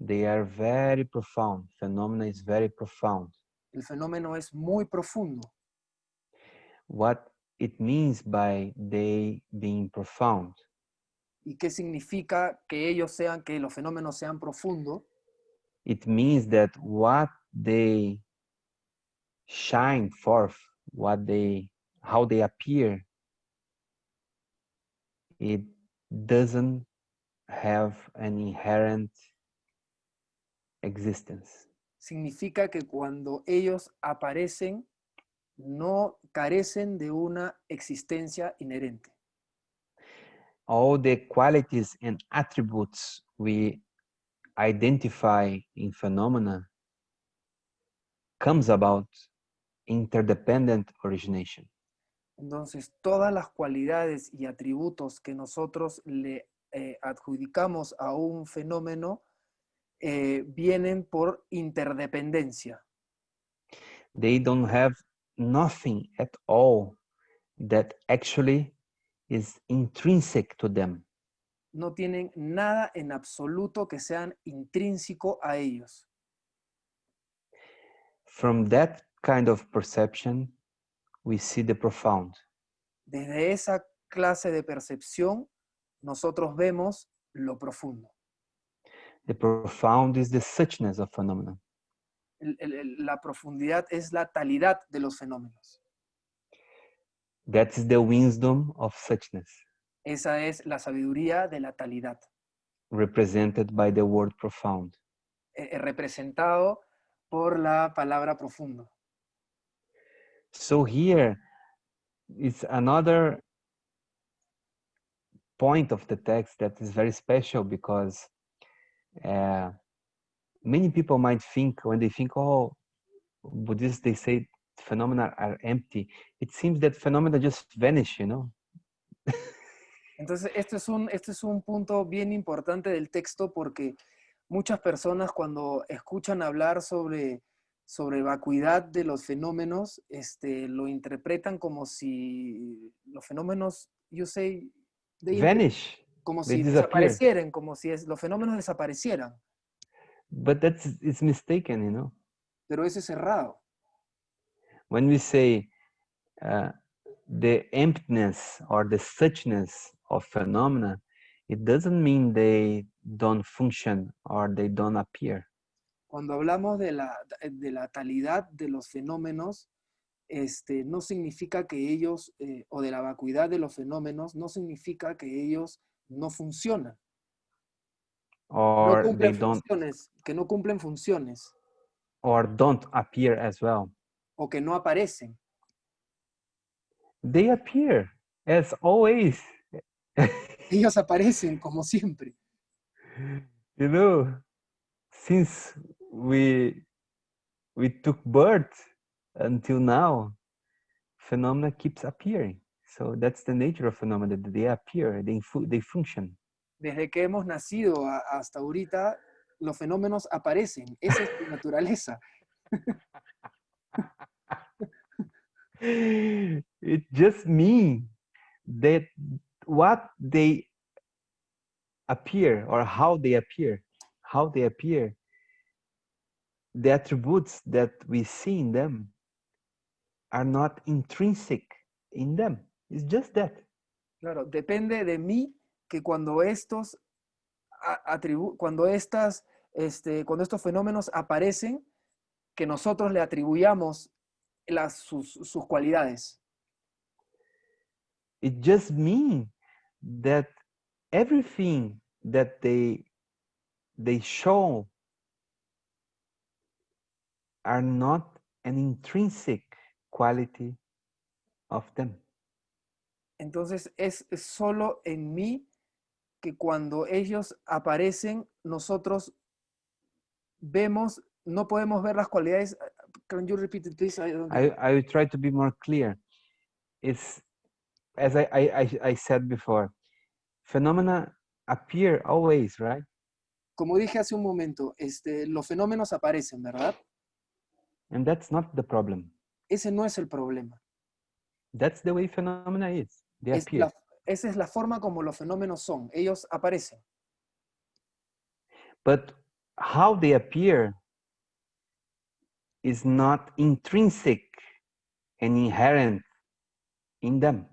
They are very profound. Phenomena is very profound. El fenómeno es muy profundo. What it means by they being profound? ¿Y qué significa que los fenómenos sean profundos? It means that what they shine forth, how they appear, it doesn't have an inherent existence. Significa que cuando ellos aparecen, no carecen de una existencia inherente. All the qualities and attributes we identify in phenomena comes about interdependent origination. Entonces, todas las cualidades y atributos que nosotros le adjudicamos a un fenómeno vienen por interdependencia. They don't have nothing at all that actually is intrinsic to them. No tienen nada en absoluto que sean intrínseco a ellos. From that kind of perception, we see the profound. Desde esa clase de percepción, nosotros vemos lo profundo. The profound is the suchness of phenomena. La profundidad es la talidad de los fenómenos. That is the wisdom of suchness, Esa es la sabiduría de la talidad, represented by the word profound. Representado por la palabra profundo. So here is another point of the text that is very special, because many people might think, when they think, oh, Buddhists, they say phenomena are empty. It seems that phenomena just vanish, you know. Entonces, este es un punto bien importante del texto, porque muchas personas, cuando escuchan hablar sobre vacuidad de los fenómenos, lo interpretan como si los fenómenos, Vanish. como They si disappear. desaparecieran, como si los fenómenos desaparecieran. But it's mistaken, you know. Pero eso es errado. When we say the emptiness or the suchness of phenomena, it doesn't mean they don't function or they don't appear. Cuando hablamos de la talidad de los fenómenos, no significa que ellos, o de la vacuidad de los fenómenos, no significa que ellos no funcionan. Or No they cumplen don't, funciones, que no cumplen funciones, or don't appear as well. o que no aparecen. They appear as always. Ellos aparecen como siempre. You know, since we took birth until now, phenomena keeps appearing. So that's the nature of phenomena. They appear, they function. Desde que hemos nacido hasta ahorita, los fenómenos aparecen. Esa es su naturaleza. It just means that what they appear or how they appear, the attributes that we see in them are not intrinsic in them. It's just that. Claro, depende de mí que cuando estos cuando estos fenómenos aparecen, que nosotros le atribuyamos sus cualidades. It just means that everything that they show are not an intrinsic quality of them. Entonces es solo en mí que cuando ellos aparecen, nosotros vemos, no podemos ver las cualidades. Can you repeat it, please? I will try to be more clear. It's, as I said before, phenomena appear always, right? Como dije hace un momento, los fenómenos aparecen, ¿verdad? And that's not the problem. Ese no es el problema. That's the way phenomena is. They appear. Esa es la forma como los fenómenos son. Ellos aparecen. But how they appear is not intrinsic and inherent in them.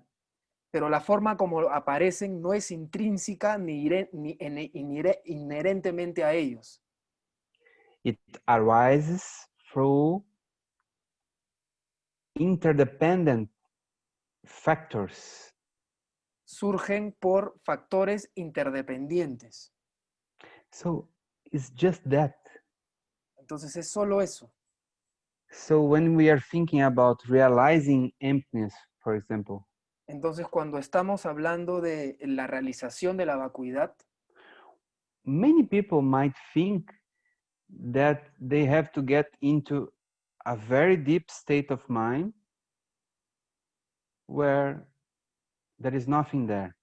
Pero la forma como aparecen no es intrínseca ni inherentemente a ellos. It arises through interdependent factors. Surgen por factores interdependientes. So it's just that. Entonces es solo eso. So when we are thinking about realizing emptiness, for example, Entonces cuando estamos hablando de la realización de la vacuidad, many people might think that they have to get into a very deep state of mind where there is nothing there.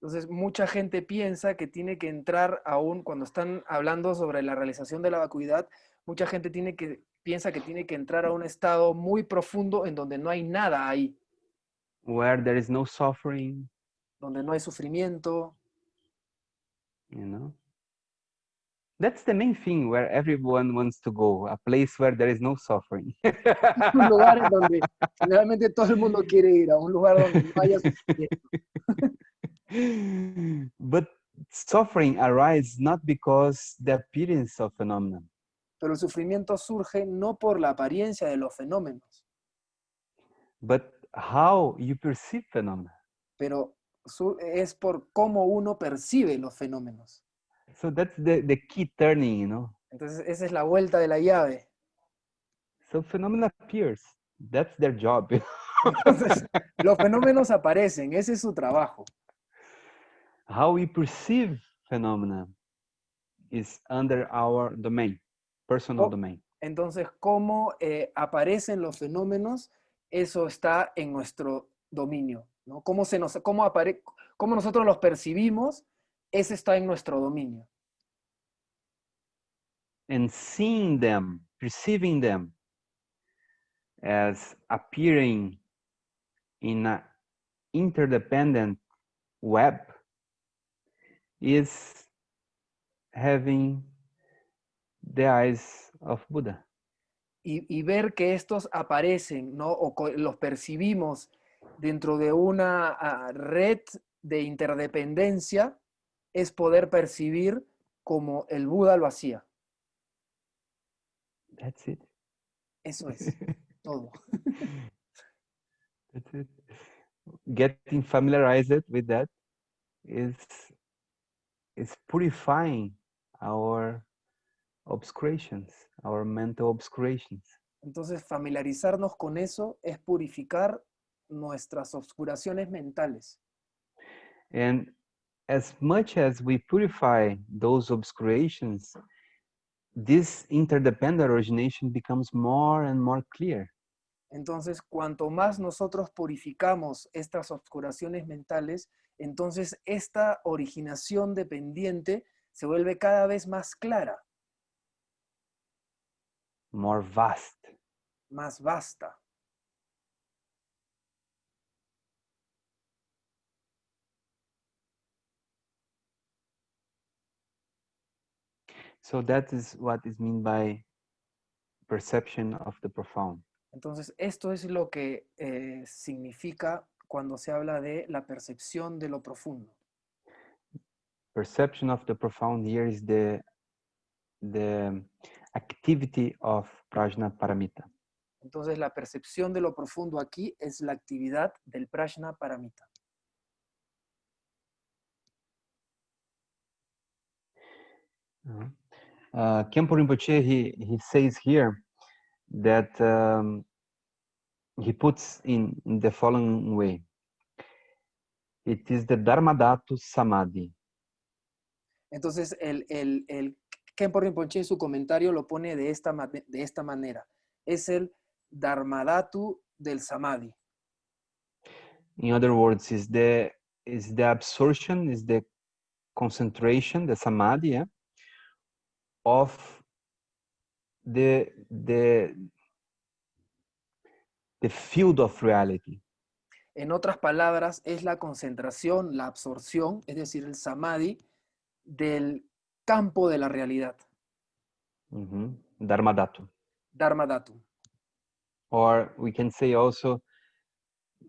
entonces mucha gente piensa que tiene que entrar aún, cuando están hablando sobre la realización de la vacuidad, mucha gente piensa que tiene que entrar a un estado muy profundo en donde no hay nada ahí. Where there is no suffering, Donde no hay sufrimiento. you know. That's the main thing where everyone wants to go, a place where there is no suffering. Un lugar en donde generalmente todo el mundo quiere ir, a un lugar donde no haya sufrimiento. But suffering arises not because the appearance of phenomena, Pero el sufrimiento surge no por la apariencia de los fenómenos, but how you perceive phenomena. pero es por cómo uno percibe los fenómenos. So that's the key turning, you know. Entonces esa es la vuelta de la llave. So phenomena appears. That's their job. Entonces los fenómenos aparecen, ese es su trabajo. How we perceive phenomena is under our domain, personal domain. Entonces, cómo aparecen los fenómenos, eso está en nuestro dominio, ¿no? Cómo nosotros los percibimos, ese está en nuestro dominio. And seeing them, perceiving them as appearing in an interdependent web is having the eyes of Buddha. Y ver que estos aparecen, ¿no? Los percibimos dentro de una red de interdependencia, es poder percibir como el Buda lo hacía. That's it. Eso es todo. That's it. Getting familiarized with that is purifying our obscurations, our mental obscurations. Entonces, familiarizarnos con eso es purificar nuestras obscuraciones mentales. And as much as we purify those obscurations, this interdependent origination becomes more and more clear. Entonces, cuanto más nosotros purificamos estas obscuraciones mentales, entonces esta originación dependiente se vuelve cada vez más clara, more vast. más vasta. So that is what is meant by perception of the profound. Entonces, esto es lo que significa cuando se habla de la percepción de lo profundo. Perception of the profound here is the activity of prajna paramita. Entonces, la percepción de lo profundo aquí es la actividad del prajna paramita. Khenpo Rinpoche, he says here that he puts in the following way. It is the Dharmadhatu Samadhi. Entonces, el Khenpo Rinpoche en su comentario lo pone de esta manera. Es el Dharmadhatu del Samadhi. In other words, is the absorption, is the concentration, the Samadhi, yeah, of the field of reality. En otras palabras, es la concentración, la absorción, es decir, el Samadhi del campo de la realidad. Dharmadhatu. Dharmadhatu. Or we can say also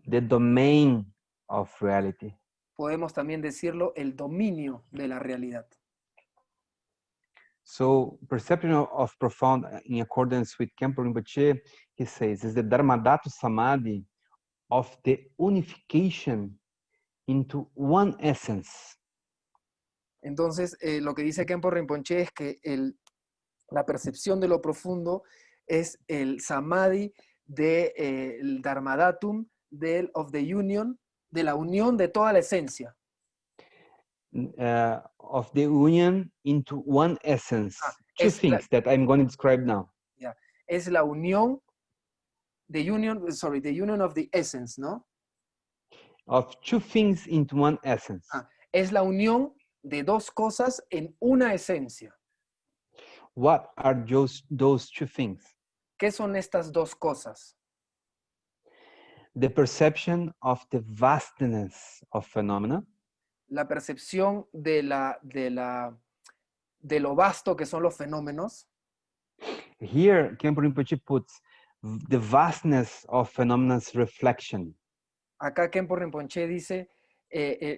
the domain of reality. Podemos también decirlo, el dominio de la realidad. So perception of profound, in accordance with Khenpo Rinpoche, he says, is the Dharmadhatu Samadhi of the unification into one essence. Entonces, lo que dice Khenpo Rinpoche es que la percepción de lo profundo es el samadhi del dharmadatum, of the union, de la unión de toda la esencia. Of the union into one essence. Two things that I'm going to describe now. Yeah. Es la unión, the union of the essence, ¿no? Of two things into one essence. Es la unión de dos cosas en una esencia. What are those two things? ¿Qué son estas dos cosas? The perception of the vastness of phenomena. La percepción de lo vasto que son los fenómenos. Here, Khenpo Rinpoche puts the vastness of phenomena's reflection. Acá Khenpo Rinpoche dice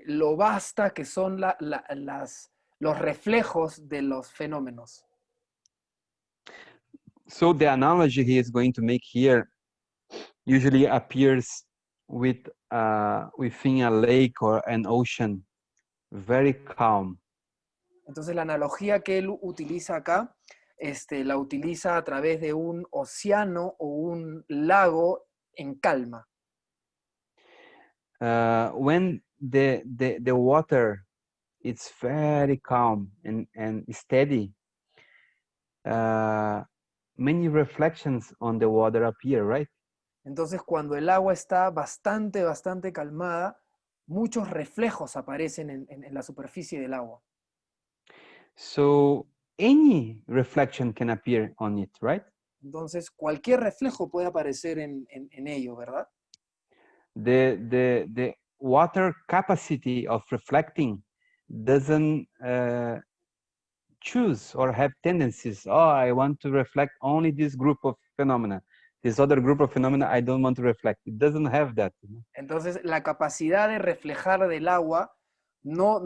lo vasta que son los reflejos de los fenómenos. So the analogy he is going to make here usually appears with within a lake or an ocean, very calm. Entonces la analogía que él utiliza acá, la utiliza a través de un océano o un lago en calma. When the water is very calm and steady, many reflections on the water appear, right? Entonces cuando el agua está bastante calmada, muchos reflejos aparecen en la superficie del agua. So any reflection can appear on it, right? Entonces cualquier reflejo puede aparecer en ello, ¿verdad? The water capacity of reflecting doesn't choose or have tendencies. Oh, I want to reflect only this group of phenomena. This other group of phenomena I don't want to reflect. It doesn't have that. Entonces la capacidad de reflejar del agua no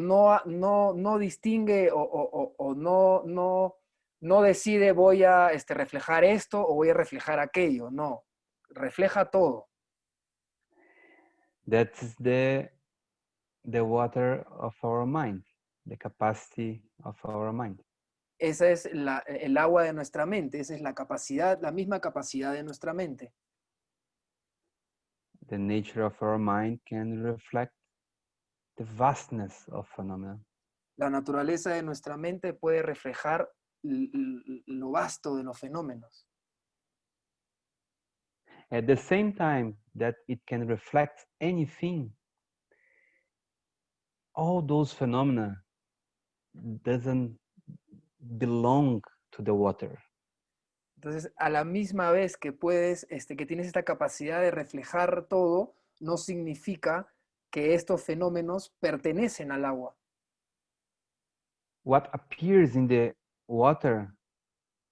distingue o no decide voy a reflejar esto o voy a reflejar aquello. No, refleja todo. That's the water of our mind, the capacity of our mind. Esa es el agua de nuestra mente, esa es la misma capacidad de nuestra mente. The nature of our mind can reflect the vastness of phenomena. La naturaleza de nuestra mente puede reflejar lo vasto de los fenómenos. At the same time that it can reflect anything, all those phenomena doesn't belong to the water. Entonces, a la misma vez que puedes, que tienes esta capacidad de reflejar todo, no significa que estos fenómenos pertenecen al agua. What appears in the water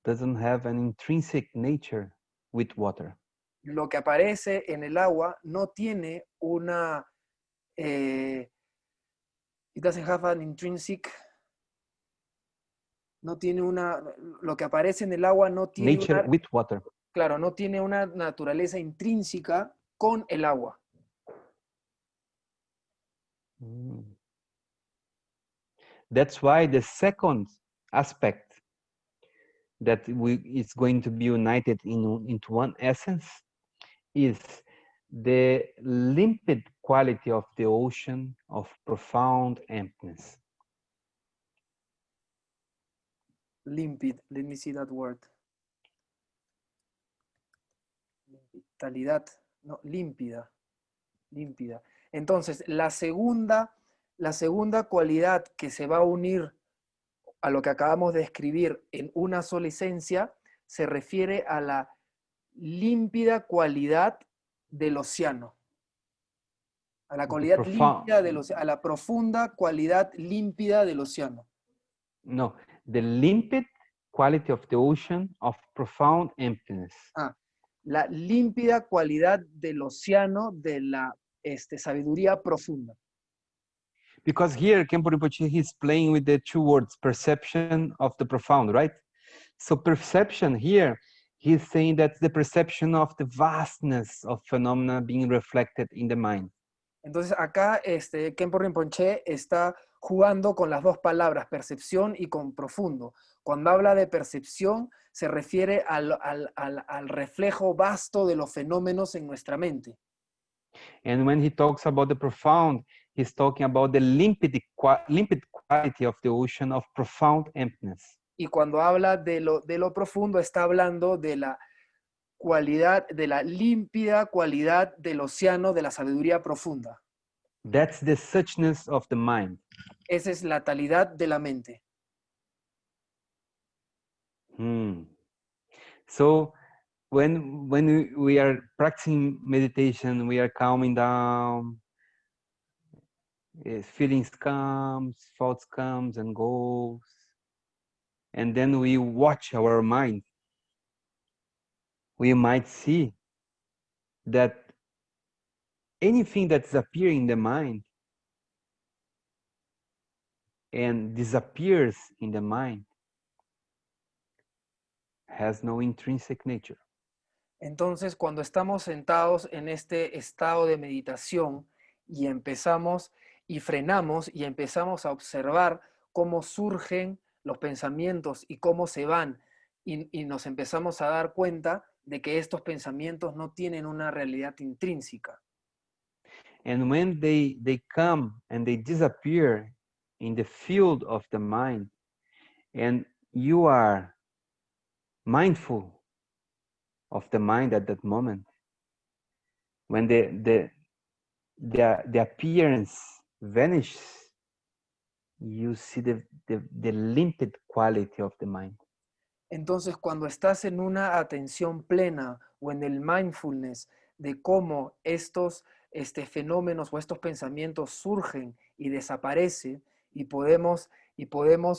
doesn't have an intrinsic nature with water. Lo que aparece en el agua no tiene una... it doesn't have an intrinsic... No tiene una... Lo que aparece en el agua no tiene Nature una... with water. Claro, no tiene una naturaleza intrínseca con el agua. That's why the second aspect that is going to be united into one essence is the limpid quality of the ocean of profound emptiness. Limpid, let me see that word. Talidad, no, límpida, límpida. Entonces, la segunda cualidad que se va a unir a lo que acabamos de escribir en una sola esencia se refiere a la límpida cualidad del océano. A la cualidad límpida del océano, a la profunda cualidad límpida del océano. No, the limpid quality of the ocean of profound emptiness. La límpida cualidad del océano de la sabiduría profunda. Because here, Khenpo Rinpoche, he's playing with the two words, perception of the profound, right? So perception here, he's saying that's the perception of the vastness of phenomena being reflected in the mind. Entonces acá Khenpo Rinpoche está jugando con las dos palabras, percepción y con profundo. Cuando habla de percepción, se refiere al reflejo vasto de los fenómenos en nuestra mente. And when he talks about the profound, he's talking about the limpid quality of the ocean of profound emptiness. Y cuando habla de lo profundo, está hablando de la cualidad, de la límpida cualidad del océano de la sabiduría profunda. That's the suchness of the mind. Esa es la talidad de la mente. So when we are practicing meditation, we are calming down, feelings comes, thoughts comes and goes, and then we watch our mind. We might see that anything that's appearing in the mind and disappears in the mind has no intrinsic nature. Entonces, cuando estamos sentados en este estado de meditación y empezamos y frenamos y empezamos a observar cómo surgen los pensamientos y cómo se van, y nos empezamos a dar cuenta de que estos pensamientos no tienen una realidad intrínseca. And when they come and they disappear in the field of the mind, and you are mindful of the mind at that moment, when the appearance vanishes, you see the limpid quality of the mind. Entonces, cuando estás en una atención plena o en el mindfulness de cómo estos fenómenos o estos pensamientos surgen y desaparecen y podemos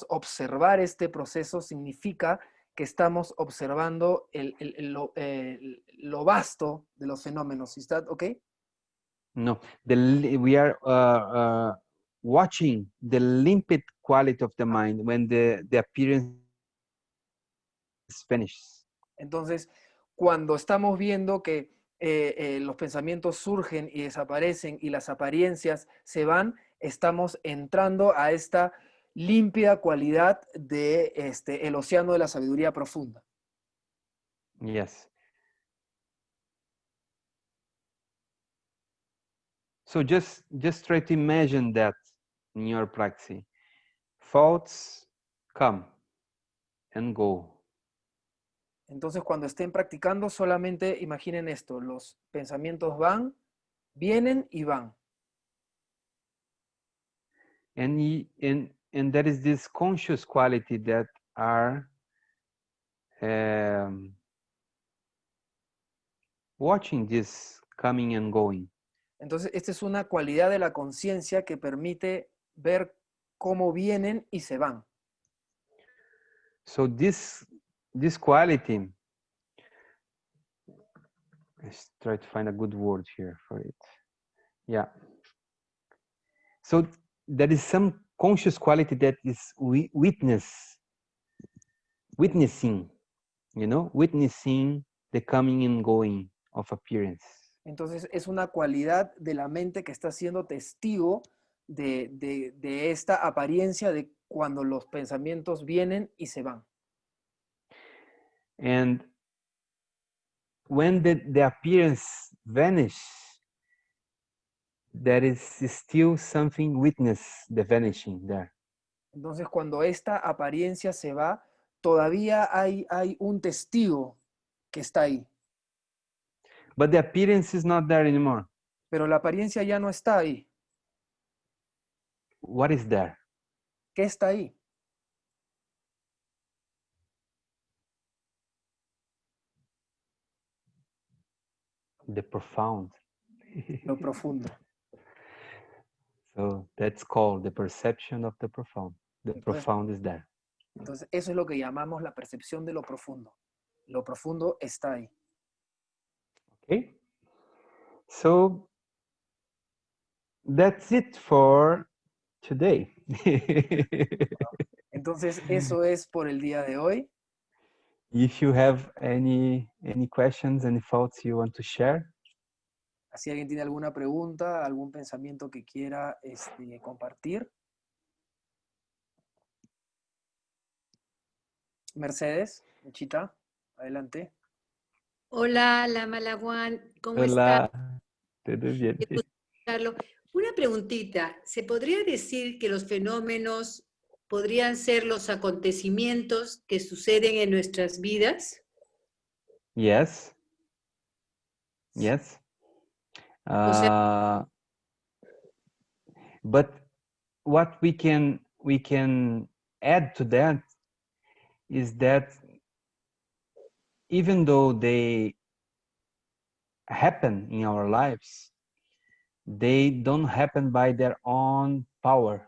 observar este proceso, significa que estamos observando lo vasto de los fenómenos. ¿Is that okay? No, we are watching the limpid quality of the mind when the appearance vanishes. Entonces, cuando estamos viendo que los pensamientos surgen y desaparecen y las apariencias se van, estamos entrando a esta límpida cualidad de el océano de la sabiduría profunda. Yes. So just try to imagine that in your practice. Thoughts come and go. Entonces, cuando estén practicando, solamente imaginen esto, los pensamientos van, vienen y van. And there is this conscious quality that are watching this coming and going. Entonces, esta es una cualidad de la conciencia que permite ver cómo vienen y se van. So this quality, let's try to find a good word here for it. Yeah. So there is some conscious quality that is witnessing, you know, witnessing the coming and going of appearance. Entonces, es una cualidad de la mente que está siendo testigo de esta apariencia de cuando los pensamientos vienen y se van. And when the appearance vanishes, there is still something witness the vanishing there. Entonces, cuando esta apariencia se va, todavía hay un testigo que está ahí. But the appearance is not there anymore. Pero la apariencia ya no está ahí. What is there? ¿Qué está ahí? The profound. Lo profundo. So that's called the perception of the profound. The Entonces, profound is there. Entonces, eso es lo que llamamos la percepción de lo profundo. Lo profundo está ahí. Okay. So that's it for today. Entonces, eso es por el día de hoy. If you have any questions, any thoughts you want to share. Si alguien tiene alguna pregunta, algún pensamiento que quiera compartir. Mercedes, Chita, adelante. Hola, Lama Lhawang, ¿cómo Hola, está? todo bien. Qué gusto escucharlo. Una preguntita, ¿se podría decir que los fenómenos podrían ser los acontecimientos que suceden en nuestras vidas? Yes. Yes. O sea, But what we can add to that is that even though they happen in our lives, they don't happen by their own power.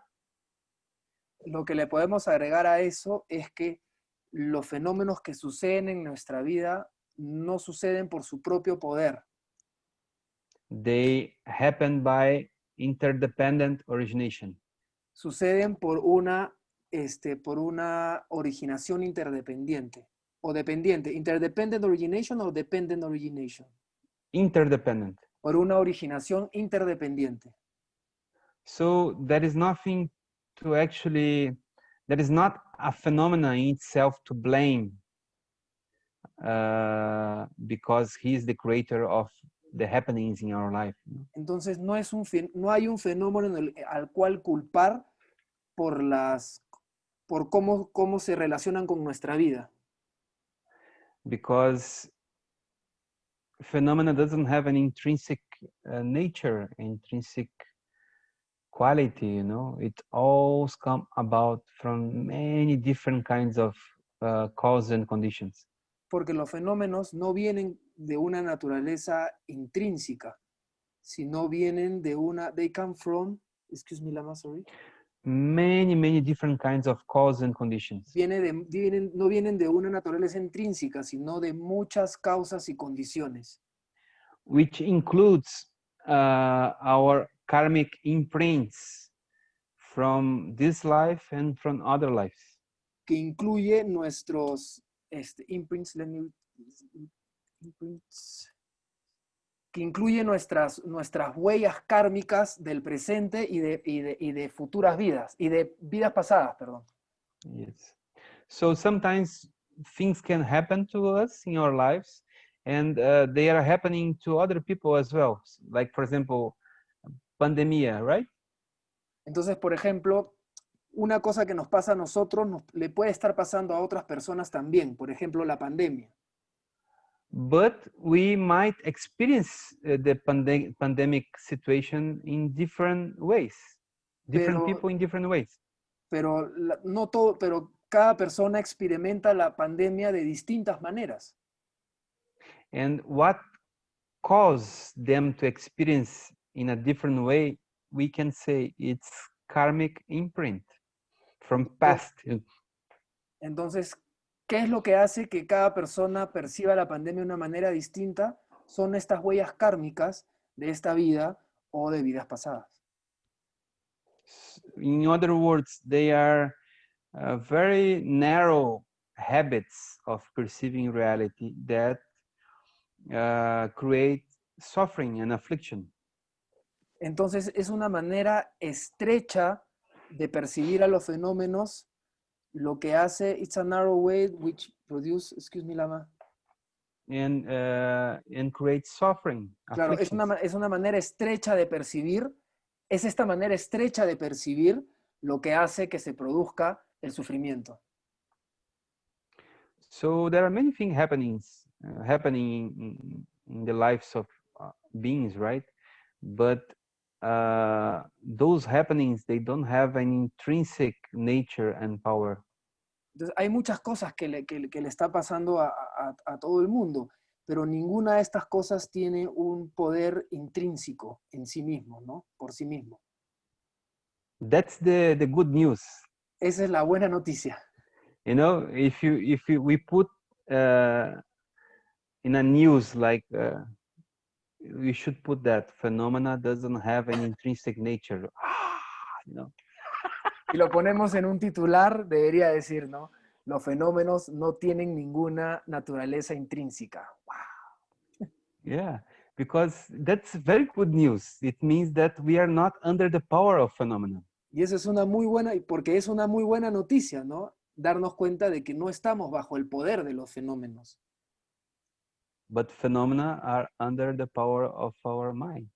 Lo que le podemos agregar a eso es que los fenómenos que suceden en nuestra vida no suceden por su propio poder. They happen by interdependent origination. Suceden por una originación interdependiente o dependiente. Interdependent origination o dependent origination. Interdependent. Por una originación interdependiente. So there is nothing to actually, there is not a phenomena in itself to blame because he is the creator of the happenings in our life. Entonces no hay un fenómeno al cual culpar por cómo se relacionan con nuestra vida. Because phenomena doesn't have an intrinsic nature, intrinsic quality, you know. It all comes about from many different kinds of causes and conditions. Porque los fenómenos no vienen de una naturaleza intrínseca, sino vienen they come from, excuse me, Lama, sorry. Many different kinds of causes and conditions. No vienen de una naturaleza intrínseca, sino de muchas causas y condiciones. Which includes our karmic imprints from this life and from other lives. Que incluye nuestros imprints, que incluye nuestras huellas kármicas del presente y de futuras vidas, y de vidas pasadas, perdón. Yes. So sometimes things can happen to us in our lives, and they are happening to other people as well. Like, for example, pandemia, right? Entonces, por ejemplo, una cosa que nos pasa a nosotros le puede estar pasando a otras personas también. Por ejemplo, la pandemia. But we might experience the pandemic situation in different ways. Different Pero, people in different ways. no todo, pero cada persona experimenta la pandemia de distintas maneras. And what caused them to experience in a different way, we can say it's karmic imprint from past. Entonces, ¿qué es lo que hace que cada persona perciba la pandemia de una manera distinta? Son estas huellas kármicas de esta vida o de vidas pasadas. In other words, they are very narrow habits of perceiving reality that create suffering and affliction. Entonces, es una manera estrecha de percibir a los fenómenos, lo que hace, it's a narrow way which produce, excuse me, Lama. And create suffering. Claro, es una manera estrecha de percibir, es esta manera estrecha de percibir lo que hace que se produzca el sufrimiento. So there are many things happening in the lives of beings, right? But those happenings, they don't have an intrinsic nature and power. Entonces, hay muchas cosas que le está pasando a todo el mundo, pero ninguna de estas cosas tiene un poder intrínseco en sí mismo, ¿no? Por sí mismo. That's the good news. Esa es la buena noticia. You know, if we put in a news like we should put that phenomena doesn't have an intrinsic nature. You know. Si lo ponemos en un titular, debería decir, ¿no? Los fenómenos no tienen ninguna naturaleza intrínseca. Wow. Yeah, because that's very good news. It means that we are not under the power of phenomena. Y eso es una muy buena, porque es una muy buena noticia, ¿no? Darnos cuenta de que no estamos bajo el poder de los fenómenos. But phenomena are under the power of our mind.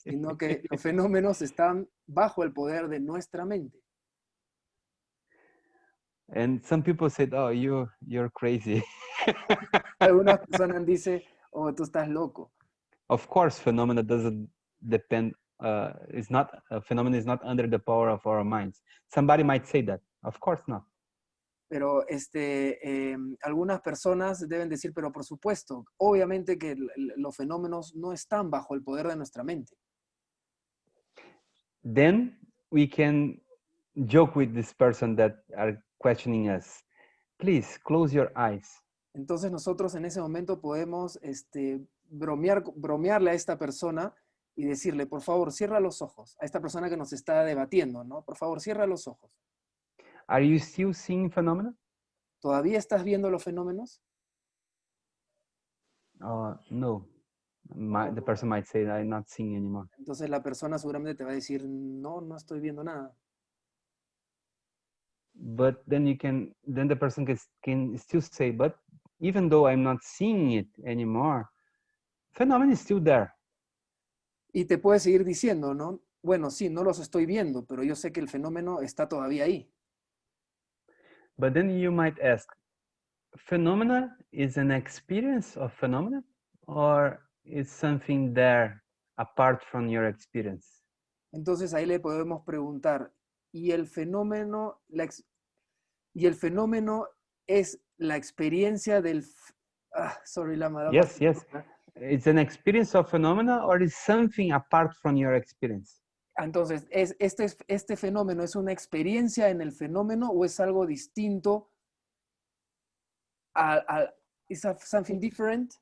Sino que los fenómenos están bajo el poder de nuestra mente. And some people said, "Oh, you're crazy." Algunas personas dicen, oh, tú estás loco. Of course, phenomena doesn't depend. It's not a phenomenon is not under the power of our minds. Somebody might say that. Of course not. Pero algunas personas deben decir, pero por supuesto, obviamente que los fenómenos no están bajo el poder de nuestra mente. Then we can joke with this person that are questioning us. Please close your eyes. Entonces nosotros en ese momento podemos bromearle a esta persona y decirle, por favor, cierra los ojos. A esta persona que nos está debatiendo, ¿no? Por favor, cierra los ojos. Are you still seeing phenomena? ¿Todavía estás viendo los fenómenos? No. The person might say, I'm not seeing anymore. Entonces la persona seguramente te va a decir, no, no estoy viendo nada. But then the person can still say, but even though I'm not seeing it anymore, phenomenon is still there. Y te puede seguir diciendo, ¿no? Bueno, sí, no los estoy viendo, pero yo sé que el fenómeno está todavía ahí. But then you might ask, phenomena is an experience of phenomena, or is something there apart from your experience? Entonces ahí le podemos preguntar, ¿y el fenómeno es la experiencia del... sorry, Lama. Yes. It's an experience of phenomena, or is something apart from your experience? Entonces, ¿este fenómeno es una experiencia en el fenómeno o es algo distinto? ¿Es something different?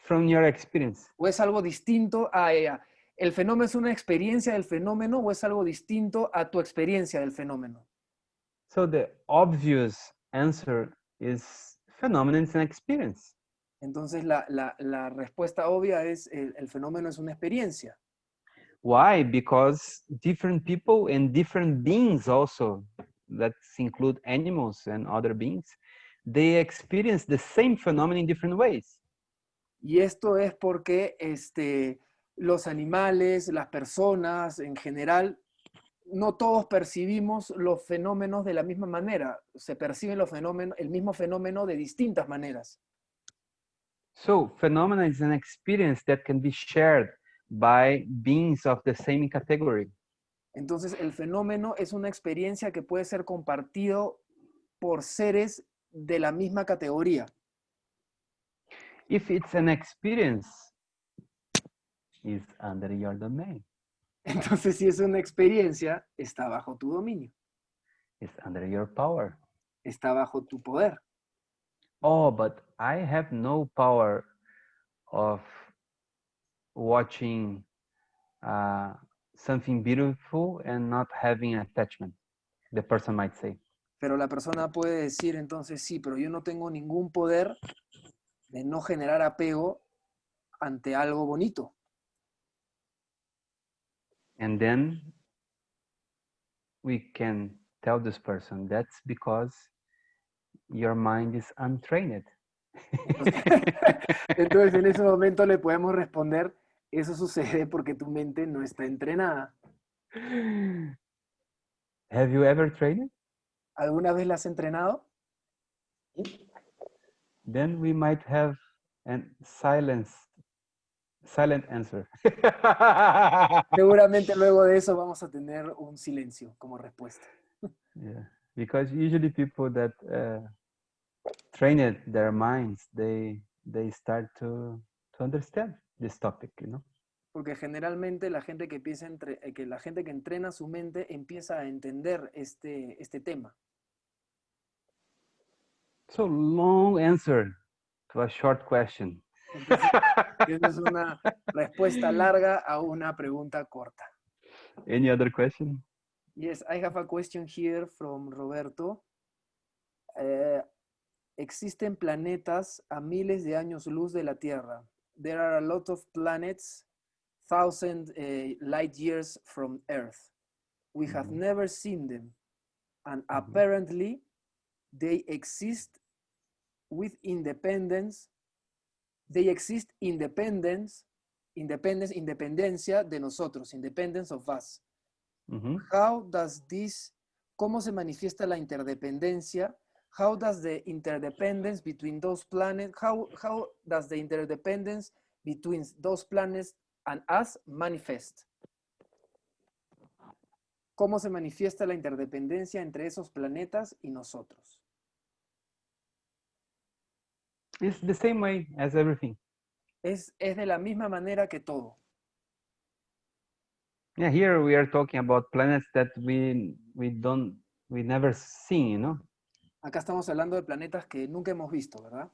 From your experience. ¿O es algo distinto a ella? ¿El fenómeno es una experiencia del fenómeno o es algo distinto a tu experiencia del fenómeno? So the obvious answer is phenomenon is an experience. Entonces, la respuesta obvia es el fenómeno es una experiencia. Why? Because different people and different beings also, that include animals and other beings, they experience the same phenomenon in different ways. Y esto es porque los animales, las personas en general, no todos percibimos los fenómenos de la misma manera. Se perciben el mismo fenómeno de distintas maneras. So phenomena is an experience that can be shared by beings of the same category. Entonces, el fenómeno es una experiencia que puede ser compartido por seres de la misma categoría. If it's an experience, it's under your domain. Entonces, si es una experiencia, está bajo tu dominio, It's under your power. está bajo tu poder. Oh, but I have no power of watching something beautiful and not having attachment, the person might say. Pero la persona puede decir entonces, sí, pero yo no tengo ningún poder de no generar apego ante algo bonito. And then we can tell this person that's because your mind is untrained. Entonces, en ese momento le podemos responder, eso sucede porque tu mente no está entrenada. Have you ever trained? ¿Alguna vez la has entrenado? Then we might have a silent answer. Seguramente luego de eso vamos a tener un silencio como respuesta. Yeah, because usually people that trained their minds, they start to understand this topic, you know. Porque generalmente la gente que la gente que entrena su mente empieza a entender este tema. So long answer to a short question. Entonces, esa es una respuesta larga a una pregunta corta. Any other question? Yes, I have a question here from Roberto. Existen planetas a miles de años luz de la Tierra. There are a lot of planets, light years from Earth. We have never seen them, and apparently they exist with independence. They exist independencia de nosotros, independence of us. How does this, cómo se manifiesta la interdependencia? How does the interdependence between those planets, how does the interdependence between those planets and us manifest? ¿Cómo se manifiesta la interdependencia entre esos planetas y nosotros? It's the same way as everything. Es de la misma manera que todo. Yeah, here we are talking about planets that we never seen, you know. Acá estamos hablando de planetas que nunca hemos visto, ¿verdad?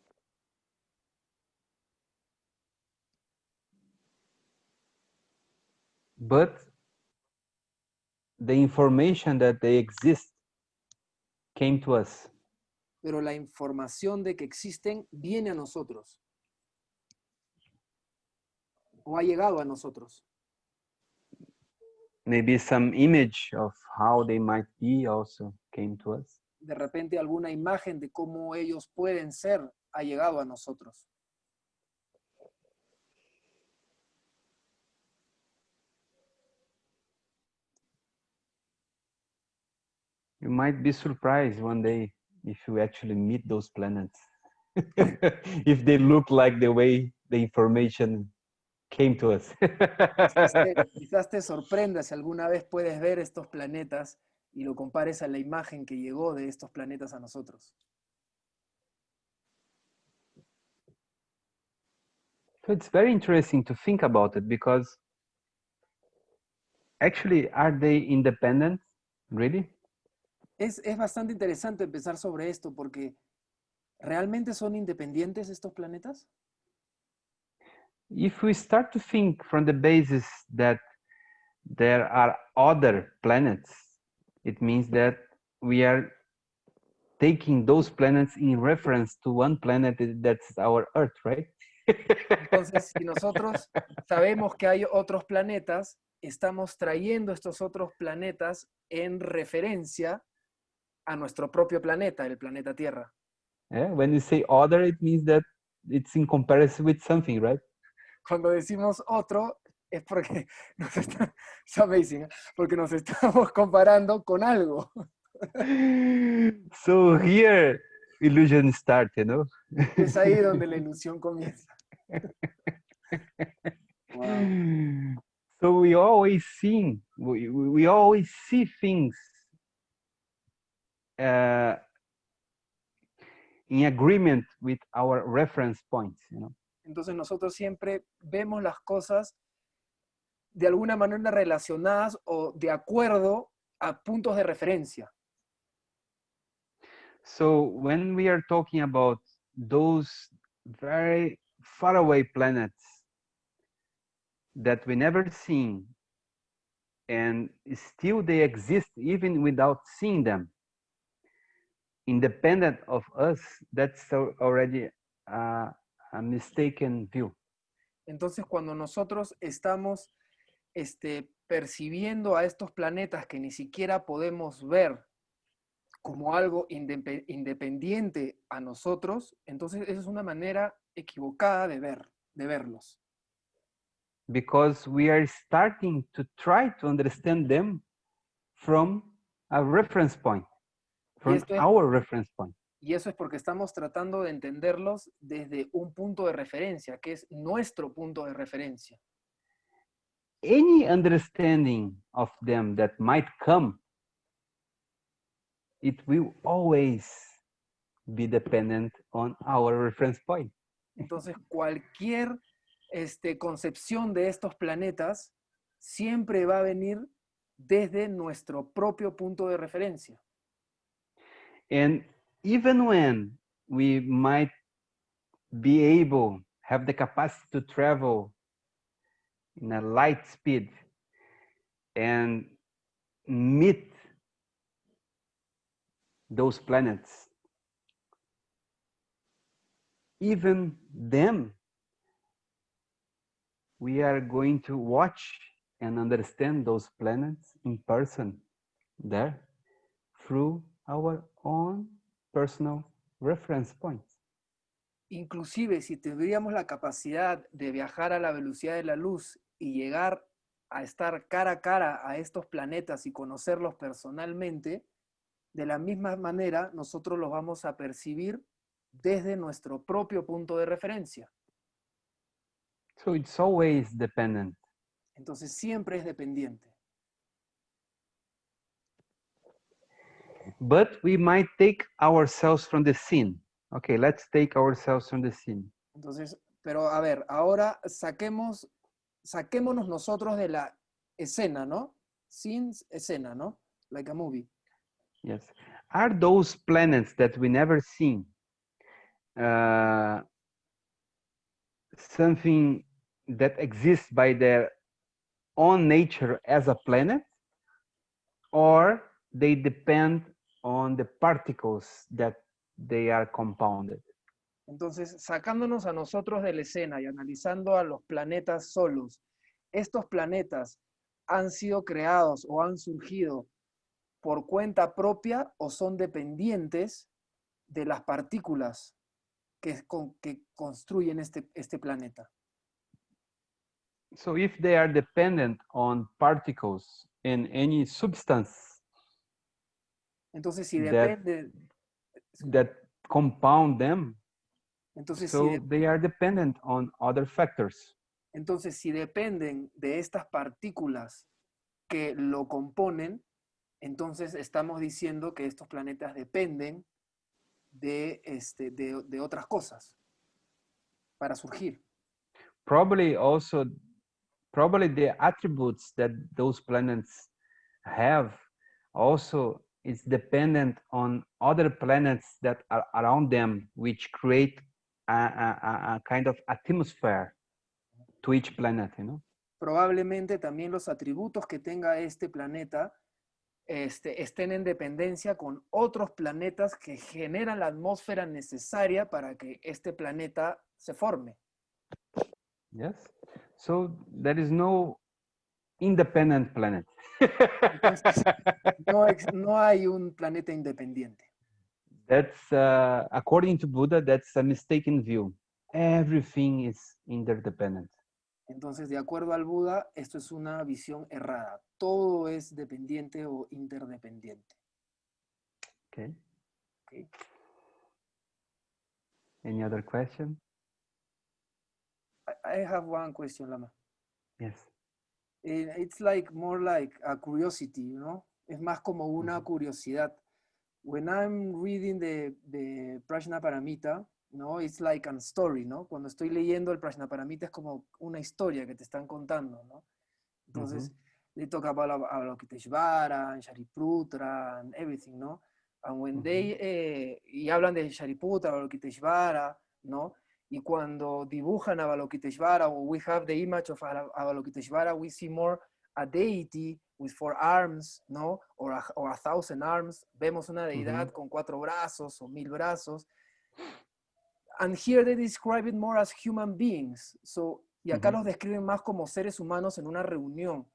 But the information that they exist came to us. Pero la información de que existen viene a nosotros. O ha llegado a nosotros. Maybe some image of how they might be also came to us. De repente alguna imagen de cómo ellos pueden ser ha llegado a nosotros. You might be surprised one day if you actually meet those planets. If they look like the way the information came to us. Quizás te sorprenda si alguna vez puedes ver estos planetas y lo compares a la imagen que llegó de estos planetas a nosotros. So it's very interesting to think about it because actually, are they independent? Really? Es bastante interesante pensar sobre esto porque ¿realmente son independientes estos planetas? If we start to think from the basis that there are other planets, it means that we are taking those planets in reference to one planet that's our Earth, right? Entonces, si nosotros sabemos que hay otros planetas, estamos trayendo estos otros planetas en referencia a nuestro propio planeta, el planeta Tierra. Yeah? When you say other, it means that it's in comparison with something, right? Cuando decimos otro, es porque it's amazing, porque nos estamos comparando con algo. So here, illusion start, you know. Es ahí donde la ilusión comienza. Wow. So we always see things in agreement with our reference points, you know. Entonces nosotros siempre vemos las cosas de alguna manera relacionadas o de acuerdo a puntos de referencia. So when we are talking about those very far away planets that we never seen and still they exist even without seeing them, independent of us, that's already a mistaken view. Entonces cuando nosotros estamos percibiendo a estos planetas que ni siquiera podemos ver como algo independiente a nosotros, entonces esa es una manera equivocada de verlos. Because we are starting to try to understand them from a reference point, from our reference point. Y eso es porque estamos tratando de entenderlos desde un punto de referencia, que es nuestro punto de referencia. Any understanding of them that might come, it will always be dependent on our reference point. Entonces, cualquier concepción de estos planetas siempre va a venir desde nuestro propio punto de referencia. And even when we might be able, have the capacity to travel in a light speed and meet those planets, even them, we are going to watch and understand those planets in person there through our own personal reference points. Inclusive si tendríamos la capacidad de viajar a la velocidad de la luz y llegar a estar cara a cara a estos planetas y conocerlos personalmente, de la misma manera nosotros los vamos a percibir desde nuestro propio punto de referencia. So it's always dependent. Entonces siempre es dependiente. But we might take ourselves from the scene. Okay, let's take ourselves from the scene. Entonces, pero a ver, ahora saquémonos nosotros de la escena, ¿no? Scene, escena, ¿no? Like a movie. Yes. Are those planets that we never seen something that exists by their own nature as a planet, or they depend on the particles that they are compounded? Entonces, sacándonos a nosotros de la escena y analizando a los planetas solos, ¿estos planetas han sido creados o han surgido por cuenta propia o son dependientes de las partículas que construyen este planeta? So if they are dependent on particles in any substance Entonces, si depende... that compound them, Entonces, so they are dependent on other factors. Entonces, si dependen de estas partículas que lo componen, entonces estamos diciendo que estos planetas dependen de otras cosas para surgir. Probably the attributes that those planets have also is dependent on other planets that are around them, which create a kind of atmosphere to each planet, you know? Probablemente también los atributos que tenga este planeta estén en dependencia con otros planetas que generan la atmósfera necesaria para que este planeta se forme. Yes. So there is no independent planet. Entonces, no hay un planeta independiente. That's according to Buddha, that's a mistaken view. Everything is interdependent. Entonces, de acuerdo al Buda, esto es una visión errada. Todo es dependiente o interdependiente. Okay. Okay. Any other question? I have one question, Lama. Yes. It's like more like a curiosity, you know? Es más como una Mhm. curiosidad. When I'm reading the Prajnaparamita, ¿no? It's like a story, ¿no? Cuando estoy leyendo el Prajnaparamita es como una historia que te están contando, ¿no? Entonces, they talk about Avalokiteshvara and Shariputra and everything, ¿no? And when they, y hablan de Shariputra, Avalokiteshvara, ¿no? Y cuando dibujan Avalokiteshvara, or we have the image of Avalokiteshvara, we see more a deity with 4 arms, ¿no? Or a 1,000 arms. Vemos una deidad con 4 brazos o 1,000 brazos. And here they describe it more as human beings. So, y acá los describen más como seres humanos en una reunión.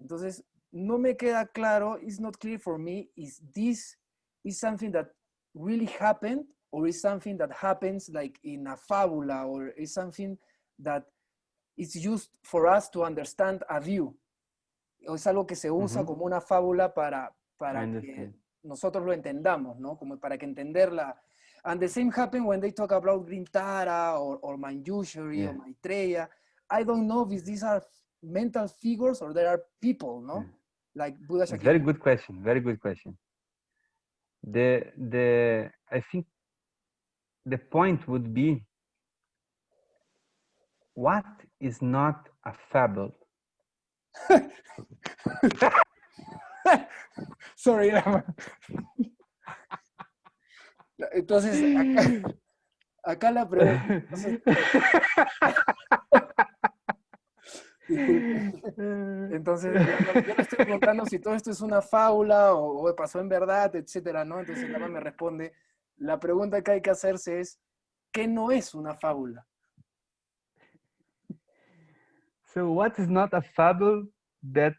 Entonces, no me queda claro, it's not clear for me, is this is something that really happened, or is something that happens like in a fábula, or is something that is used for us to understand a view. O es algo que se usa como una fábula para que nosotros lo entendamos, ¿no? Como para que entenderla. And the same happened when they talk about Grintara or Manjushri or Maitreya. I don't know if these are mental figures or there are people, no? Like Buddha Shakyamuni. Very good question. Very good question. I think the point would be, what is not a fable? Sorry, Lama. Entonces, acá la pregunta. Entonces, disculpe. Entonces, yo le estoy preguntando si todo esto es una fábula o pasó en verdad, etcétera, ¿no? Entonces, Lama me responde, la pregunta que hay que hacerse es, ¿qué no es una fábula? So what is not a fable that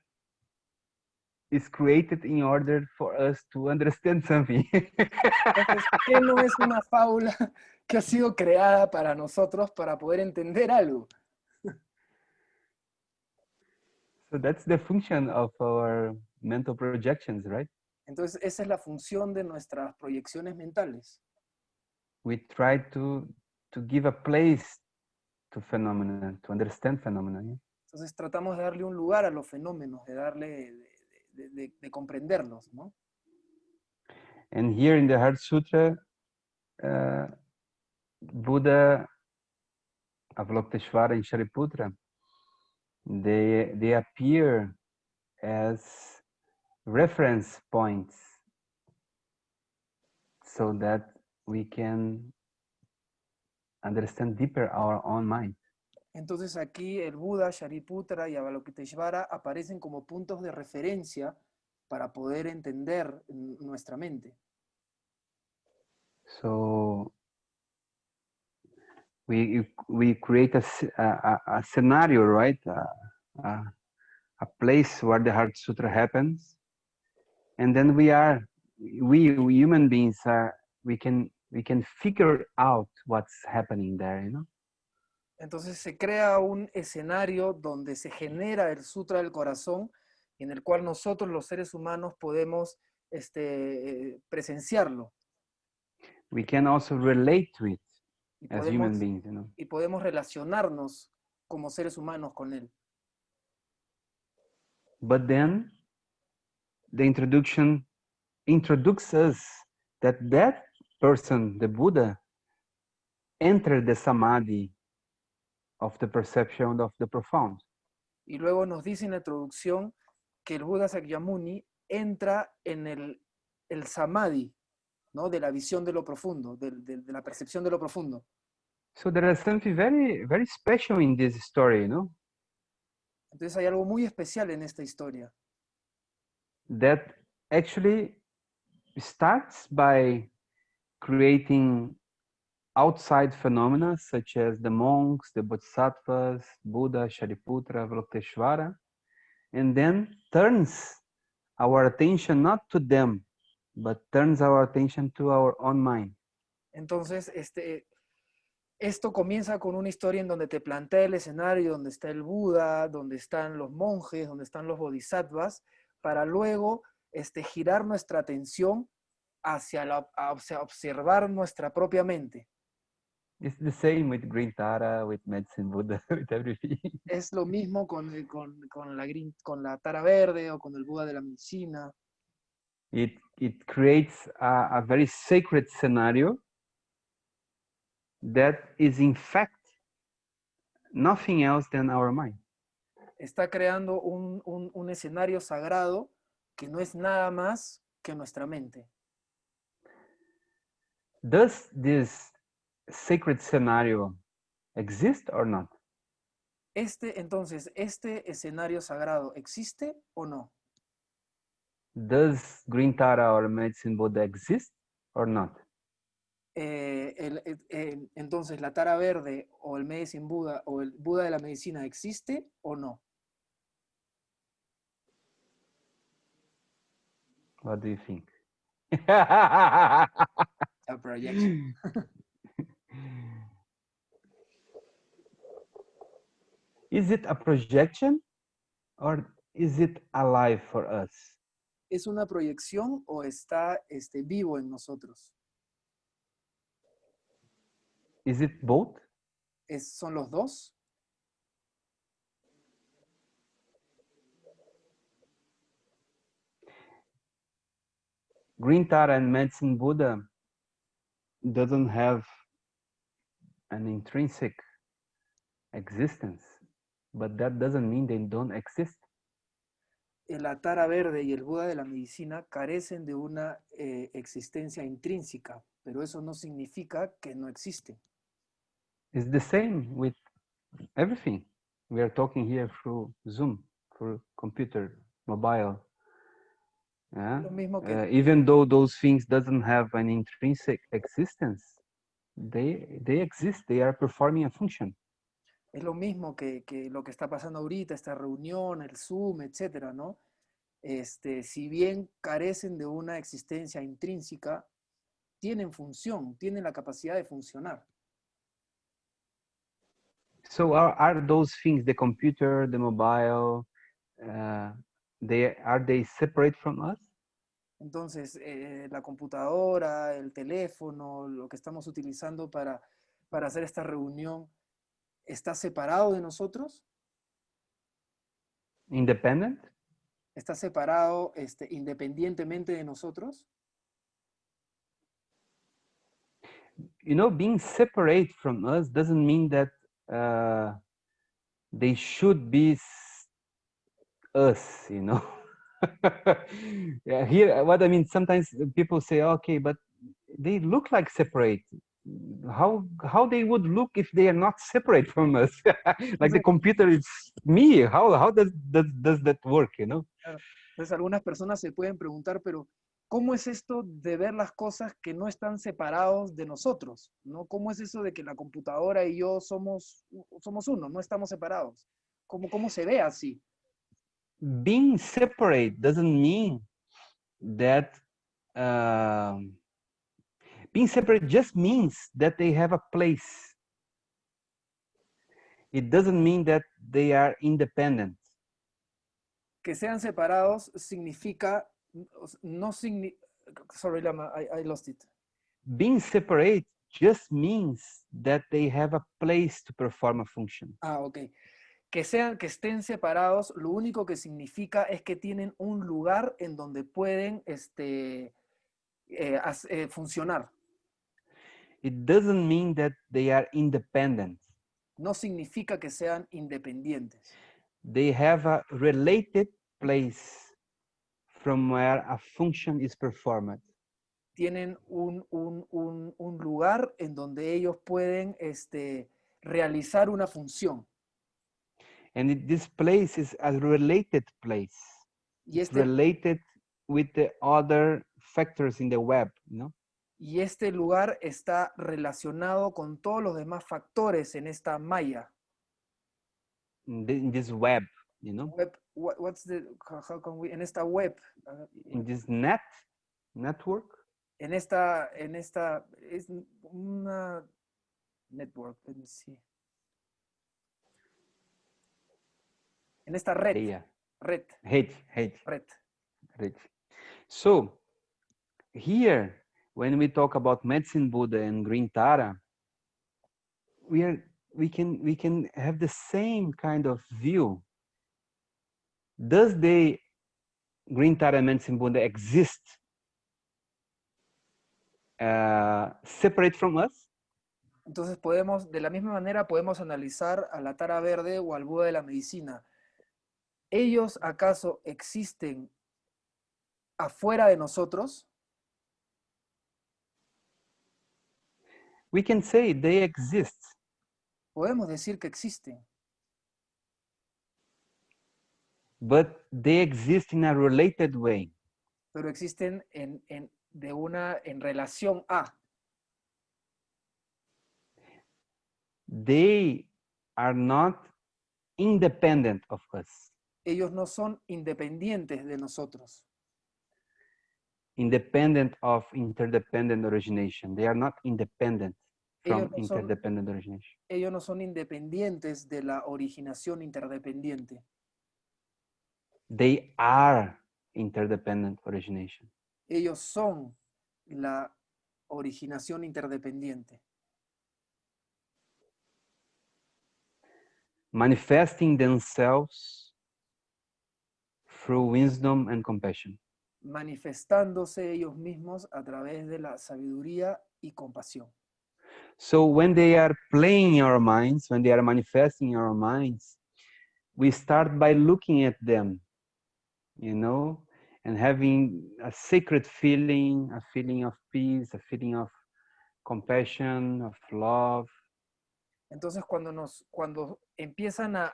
is created in order for us to understand something? Entonces, ¿qué no es una fábula que ha sido creada para nosotros para poder entender algo? So that's the function of our mental projections, right? Entonces, esa es la función de nuestras proyecciones mentales. We try to give a place to phenomena, to understand phenomena. Yeah? Entonces, tratamos de darle un lugar a los fenómenos, de comprenderlos, ¿no? And here in the Heart Sutra, Buddha, Avalokiteshvara, and Shariputra, they appear as reference points so that we can understand deeper our own mind. Entonces aquí el Buda, Shariputra y Avalokiteshvara aparecen como puntos de referencia para poder entender nuestra mente. So we create a scenario, right? A place where the Heart Sutra happens, and then we human beings we can figure out what's happening there, you know. Entonces se crea un escenario donde se genera el Sutra del Corazón, en el cual nosotros los seres humanos podemos presenciarlo. We can also relate to it Y as podemos, human beings, you know. y podemos relacionarnos como seres humanos con él. But then the introduction introduces us that person, the Buddha, entered the samadhi of the perception of the profound. Y luego nos dice en la introducción que el Buda Shakyamuni entra en el samadhi, ¿no? De la visión de lo profundo, de la percepción de lo profundo. So there is something very, very special in this story, you know? Entonces hay algo muy especial en esta historia. That actually starts by creating outside phenomena such as the monks, the bodhisattvas, Buddha, Shariputra, Avalokiteshvara, and then turns our attention not to them, but turns our attention to our own mind. Entonces, esto comienza con una historia en donde te plantea el escenario, donde está el Buda, donde están los monjes, donde están los bodhisattvas, para luego girar nuestra atención hacia observar nuestra propia mente. It's the same with Green Tara, with Medicine Buddha, with everything. Es lo mismo con la tara verde o con el Buda de la medicina. It creates a very sacred scenario that is in fact nothing else than our mind. Está creando un escenario sagrado que no es nada más que nuestra mente. Does this sacred scenario exist or not? Entonces, ¿este escenario sagrado existe o no? Does Green Tara or Medicine Buddha exist or not? Entonces, ¿la tara verde o el Medicine Buddha o el Buda de la medicina existe o no? What do you think? A projection. Is it a projection or is it alive for us? ¿Es una proyección o está vivo en nosotros? Is it both? ¿Son los dos? Green Tara and Medicine Buddha doesn't have an intrinsic existence, but that doesn't mean they don't exist. La tara verde y el Buda de la medicina carecen de una existencia intrínseca, pero eso no significa que no existen. It's the same with everything. We are talking here through Zoom, through computer, mobile. Yeah? Lo mismo que Even though those things doesn't have an intrinsic existence, they exist. They are performing a function. es lo mismo que lo que está pasando ahorita, esta reunión, el Zoom, etcétera, ¿no? Si bien carecen de una existencia intrínseca, tienen función, tienen la capacidad de funcionar. So are those things, the computer, the mobile, are they separate from us? Entonces, la computadora, el teléfono, lo que estamos utilizando para hacer esta reunión, ¿está separado de nosotros? Independent? ¿Está separado independientemente de nosotros? You know, being separate from us doesn't mean that they should be us, you know. Yeah, here, what I mean, sometimes people say, okay, but they look like separate. How they would look if they are not separate from us? Like the computer is me. How does that work, you know? Entonces algunas personas se pueden preguntar, pero ¿cómo es esto de ver las cosas que no están separados de nosotros? ¿No? ¿Cómo es eso de que la computadora y yo somos uno, no estamos separados? ¿Cómo se ve así? Being separate doesn't mean that being separate just means that they have a place. It doesn't mean that they are independent. Que sean separados significa, no significa, sorry Lama, I lost it. Being separate just means that they have a place to perform a function. Ah, ok. Que estén separados, lo único que significa es que tienen un lugar en donde pueden funcionar. It doesn't mean that they are independent. No significa que sean independientes. They have a related place from where a function is performed. Tienen un lugar en donde ellos pueden realizar una función. And this place is a related place. Y It's related with the other factors in the web, ¿no? Y este lugar está relacionado con todos los demás factores en esta malla. In this web, you know? Web, how can we, en esta web. In this network. En esta, es una network, let me see. En esta red. Yeah. Red. Red. So, here, when we talk about Medicine Buddha and Green Tara, we can have the same kind of view. Does the Green Tara Medicine Buddha exist separate from us? Entonces podemos, de la misma manera, podemos analizar a la Tara Verde o al Buda de la medicina. ¿Ellos acaso existen afuera de nosotros? We can say they exist, Podemos decir que existen, but they exist in a related way. pero existen en relación a. They are not independent of us. Ellos no son independientes de nosotros. Independent of interdependent origination. They are not independent from Ellos no son- interdependent origination. Ellos no son independientes de la originación interdependiente. They are interdependent origination. Ellos son la originación interdependiente, Manifesting themselves through wisdom and compassion. manifestándose ellos mismos a través de la sabiduría y compasión. So when they are playing in our minds, when they are manifesting in our minds, we start by looking at them, you know, and having a sacred feeling, a feeling of peace, a feeling of compassion, of love. Entonces, cuando empiezan a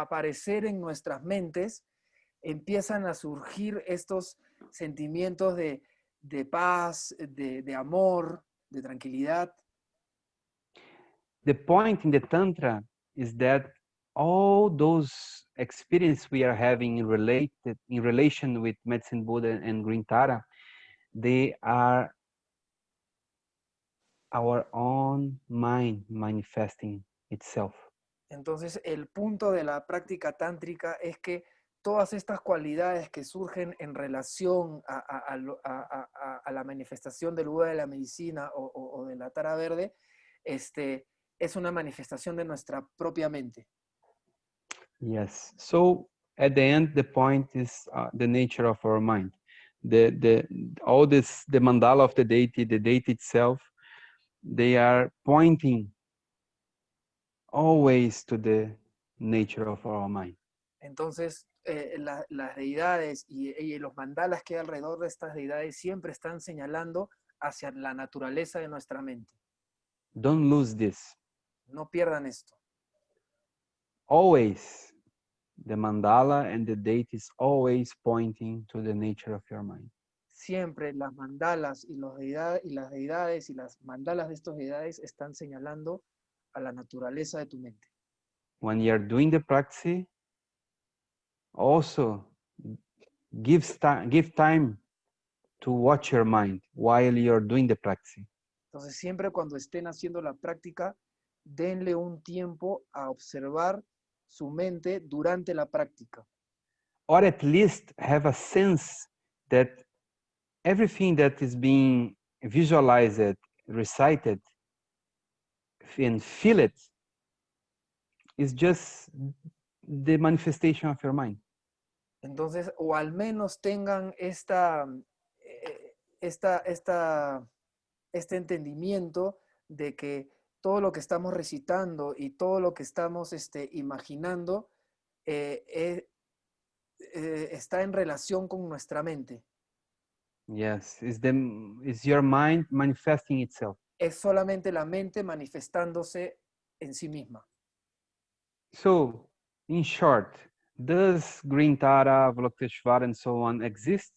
aparecer en nuestras mentes, empiezan a surgir estos sentimientos de paz, de amor, de tranquilidad. The point in the Tantra is that all those experiences we are having in relation with Medicine Buddha and Green Tara, they are our own mind manifesting itself. Entonces, el punto de la práctica tántrica es que todas estas cualidades que surgen en relación a la manifestación del Buda de la medicina o de la Tara Verde, es una manifestación de nuestra propia mente. Yes. So at the end, the point is the nature of our mind. All this, the mandala of the deity itself, they are pointing always to the nature of our mind. Entonces, las deidades y los mandalas que hay alrededor de estas deidades siempre están señalando hacia la naturaleza de nuestra mente. Don't lose this. No pierdan esto. Always, the mandala and the deity is always pointing to the nature of your mind. Siempre las mandalas y las deidades y las mandalas de estas deidades están señalando a la naturaleza de tu mente. When you are doing the practice, also give time to watch your mind while you are doing the practice. Entonces, siempre cuando estén haciendo la práctica, denle un tiempo a observar su mente durante la práctica. Or at least have a sense that everything that is being visualized, recited, and feel it is just the manifestation of your mind. Entonces, o al menos tengan este entendimiento de que todo lo que estamos recitando y todo lo que estamos imaginando está en relación con nuestra mente. Yes, is your mind manifesting itself. Es solamente la mente manifestándose en sí misma. So, in short, does Green Tara, Avalokiteshvara, and so on exist?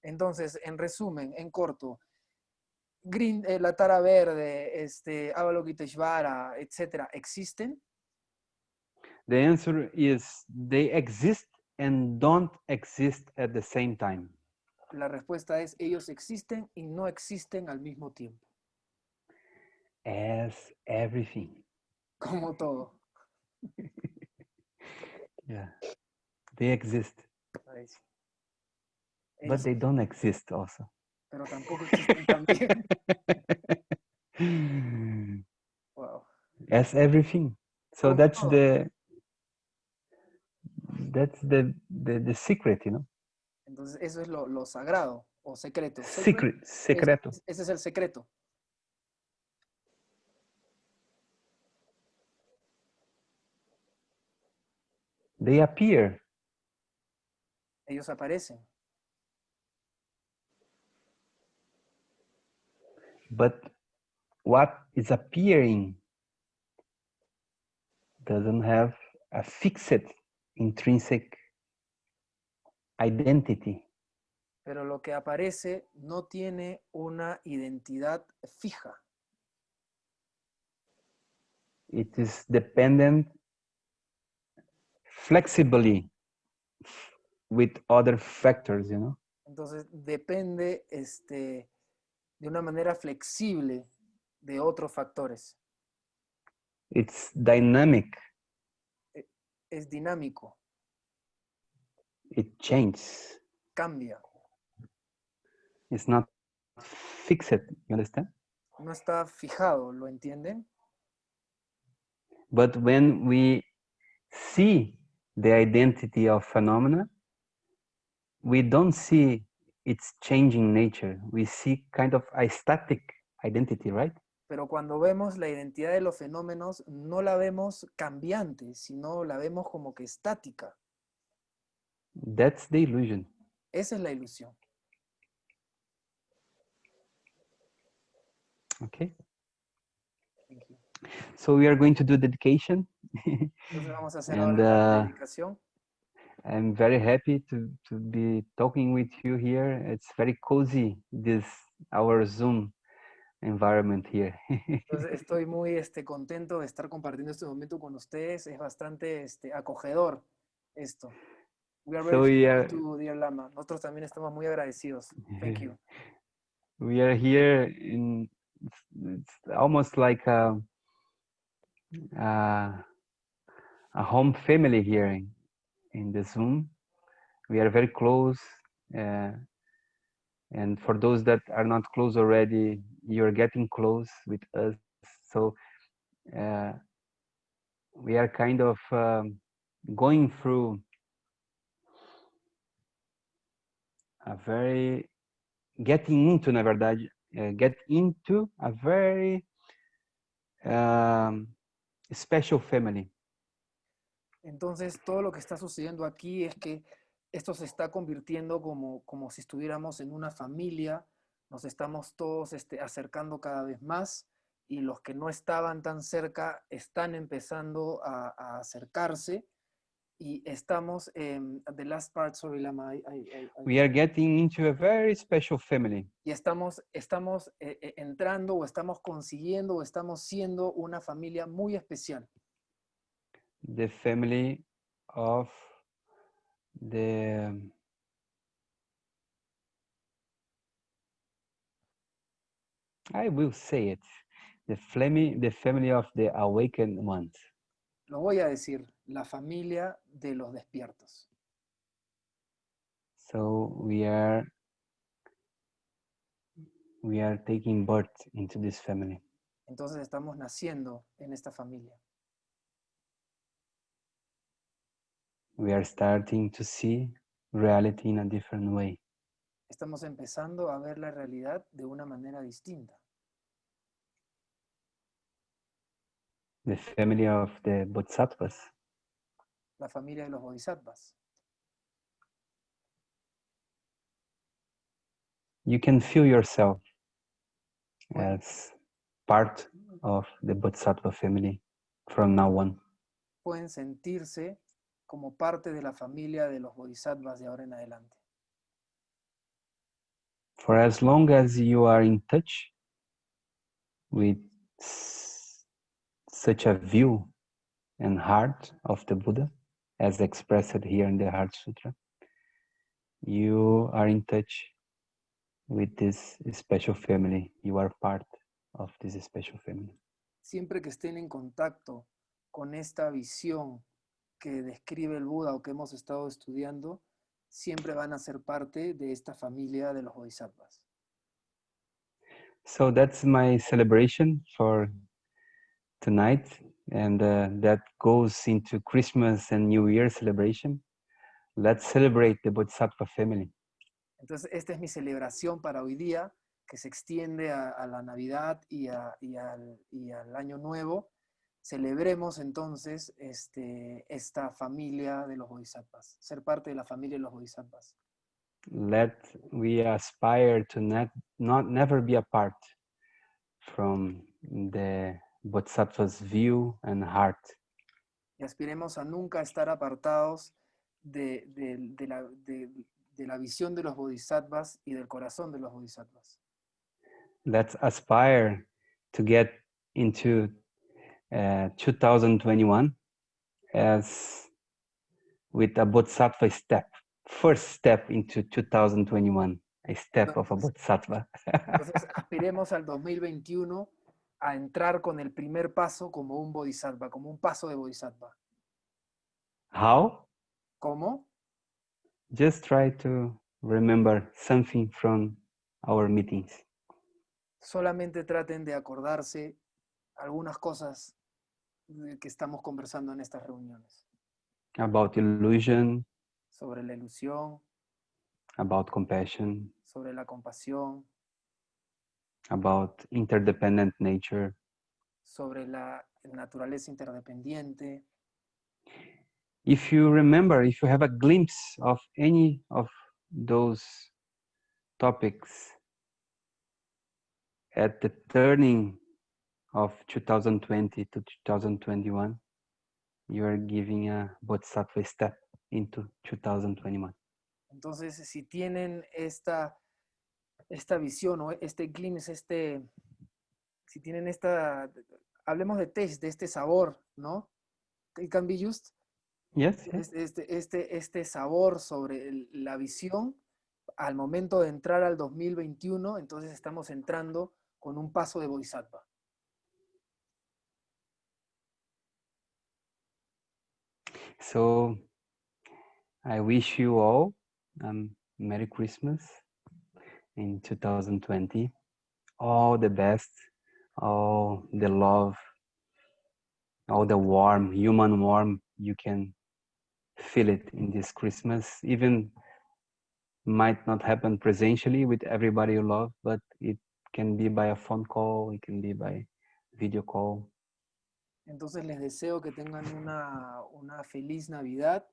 Entonces, en resumen, en corto, la Tara Verde, Avalokiteshvara, etcétera, ¿existen? The answer is they exist and don't exist at the same time. La respuesta es ellos existen y no existen al mismo tiempo. As everything. Como todo. Yeah, they exist, Ahí sí. but Ellos- they don't exist also. pero tampoco existen también. Wow. as everything. So como that's todo. the secret, you know. Entonces eso es lo sagrado o secreto. Secreto. Ese es el secreto. They appear, Ellos aparecen, but what is appearing doesn't have a fixed intrinsic identity. pero lo que aparece no tiene una identidad fija. It is dependent flexibly with other factors, you know. Entonces depende de una manera flexible de otros factores. It's dynamic. Es dinámico, It changes. cambia, It's not fixed, you understand? no está fijado, ¿lo entienden? But when we see the identity of phenomena, we don't see its changing nature. We see kind of a static identity, right? Pero cuando vemos la identidad de los fenómenos, no la vemos cambiante, sino la vemos como que estática. That's the illusion. Esa es la ilusión. Okay. Thank you. So we are going to do dedication. Entonces vamos a hacer And ahora la dedicación. I'm very happy to be talking with you here. It's very cozy, our Zoom environment here. Entonces estoy muy contento de estar compartiendo este momento con ustedes. Es bastante acogedor esto. We are So very we thankful are, to dear Lama. Nosotros también estamos muy agradecidos. Thank you. we are here in, it's almost like a home family here in the Zoom. We are very close. And for those that are not close already, you're getting close with us. So we are kind of going through getting into, na verdade, get into a very special family. Entonces, todo lo que está sucediendo aquí es que esto se está convirtiendo como si estuviéramos en una familia, nos estamos todos acercando cada vez más y los que no estaban tan cerca están empezando a acercarse y estamos, the last part, sorry Lama, We are getting into a very special family. y estamos entrando o estamos consiguiendo o estamos siendo una familia muy especial. The family of I will say it, the family of the awakened ones. Lo voy a decir, la familia de los despiertos. So we are taking birth into this family. Entonces estamos naciendo en esta familia. We are starting to see reality in a different way. Estamos empezando a ver la realidad de una manera distinta. The family of the bodhisattvas. La familia de los bodhisattvas. You can feel yourself Bueno. as part of the bodhisattva family from now on. Pueden sentirse como parte de la familia de los bodhisattvas de ahora en adelante. For as long as you are in touch with such a view and heart of the Buddha, as expressed here in the Heart Sutra, you are in touch with this special family. You are part of this special family. Siempre que estén en contacto con esta visión que describe el Buda o que hemos estado estudiando, siempre van a ser parte de esta familia de los bodhisattvas. So that's my celebration for tonight, and that goes into Christmas and New Year celebration. Let's celebrate the Bodhisattva family. Entonces, esta es mi celebración para hoy día, que se extiende a la Navidad y al Año Nuevo. Celebremos entonces esta familia de los Bodhisattvas, ser parte de la familia de los Bodhisattvas. Let we aspire to never be apart from the Bodhisattva's view and heart. Y aspiremos a nunca estar apartados de la visión de los Bodhisattvas y del corazón de los Bodhisattvas. Let's aspire to get into 2021 as with a Bodhisattva step. First step into 2021, a step of a Bodhisattva. Entonces, aspiremos al 2021 a entrar con el primer paso como un Bodhisattva, como un paso de Bodhisattva. How? ¿Cómo? Just try to remember something from our meetings. Solamente traten de acordarse algunas cosas que estamos conversando en estas reuniones. About illusion, Sobre la ilusión, about compassion, sobre la compasión, about interdependent nature. sobre la naturaleza interdependiente. If you remember, if you have a glimpse of any of those topics at the turning of 2020 to 2021, you are giving a bodhisattva step into 2021. Entonces, si tienen esta visión o este glimpse, si tienen hablemos de taste, de este sabor, ¿no? It can be used. Yes, yes. Este sabor sobre la visión al momento de entrar al 2021, entonces estamos entrando con un paso de Bodhisattva. So I wish you all Merry Christmas in 2020. All the best, all the love, all the warm, human warmth you can feel it in this Christmas. Even might not happen presentially with everybody you love, but it can be by a phone call, it can be by video call. Entonces les deseo que tengan una feliz Navidad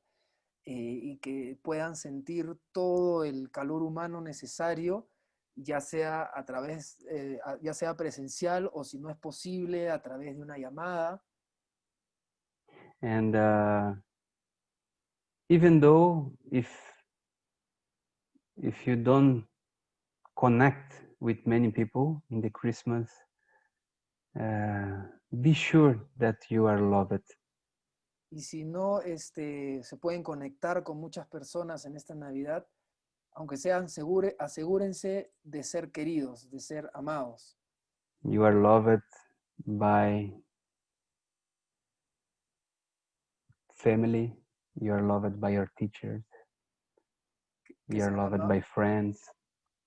y que puedan sentir todo el calor humano necesario, ya sea a través, ya sea presencial o si no es posible, a través de una llamada. And even though if you don't connect with many people in the Christmas, be sure that you are loved. Y si no se pueden conectar con muchas personas en esta Navidad, aunque sean asegúrense de ser queridos, de ser amados. You are loved by family, you are loved by your teachers, you are loved by friends.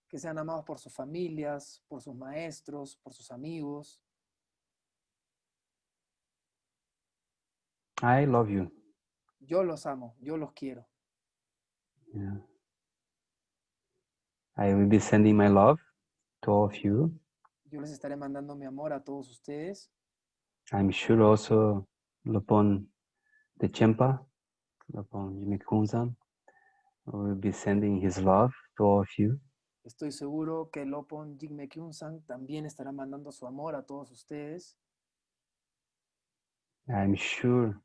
Que sean amados por sus familias, por sus maestros, por sus amigos. I love you. Yo los amo, yo los quiero. Yeah. I will be sending my love to all of you. Yo les estaré mandando mi amor a todos ustedes. I'm sure also Lopon the Chempa, Lopon Jimmy Kunzan, will be sending his love to all of you. Estoy seguro que Lopon Jigme Kyunsan también estará mandando su amor a todos ustedes. I'm sure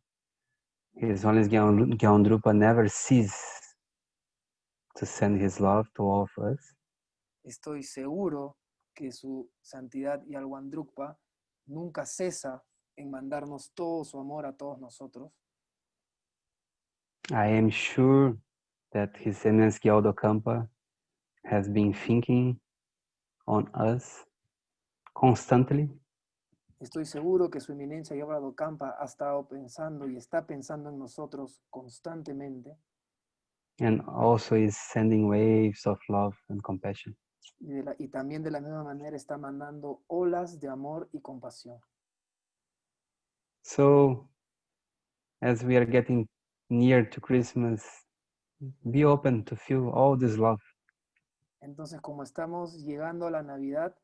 His Holiness Gyaundrupa never ceases to send his love to all of us. Estoy seguro que su santidad Yalwan Drukpa nunca cesa en mandarnos todo su amor a todos nosotros. I am sure that His Eminence Gyaldo Kampa has been thinking on us constantly. Estoy seguro que su eminencia Yalwan Kampa ha estado pensando y está pensando en nosotros constantemente. And also is sending waves of love and compassion. Y también de la misma manera está mandando olas de amor y compasión. So as we are getting near to Christmas, be open to feel all this love. Entonces, como estamos llegando a la Navidad,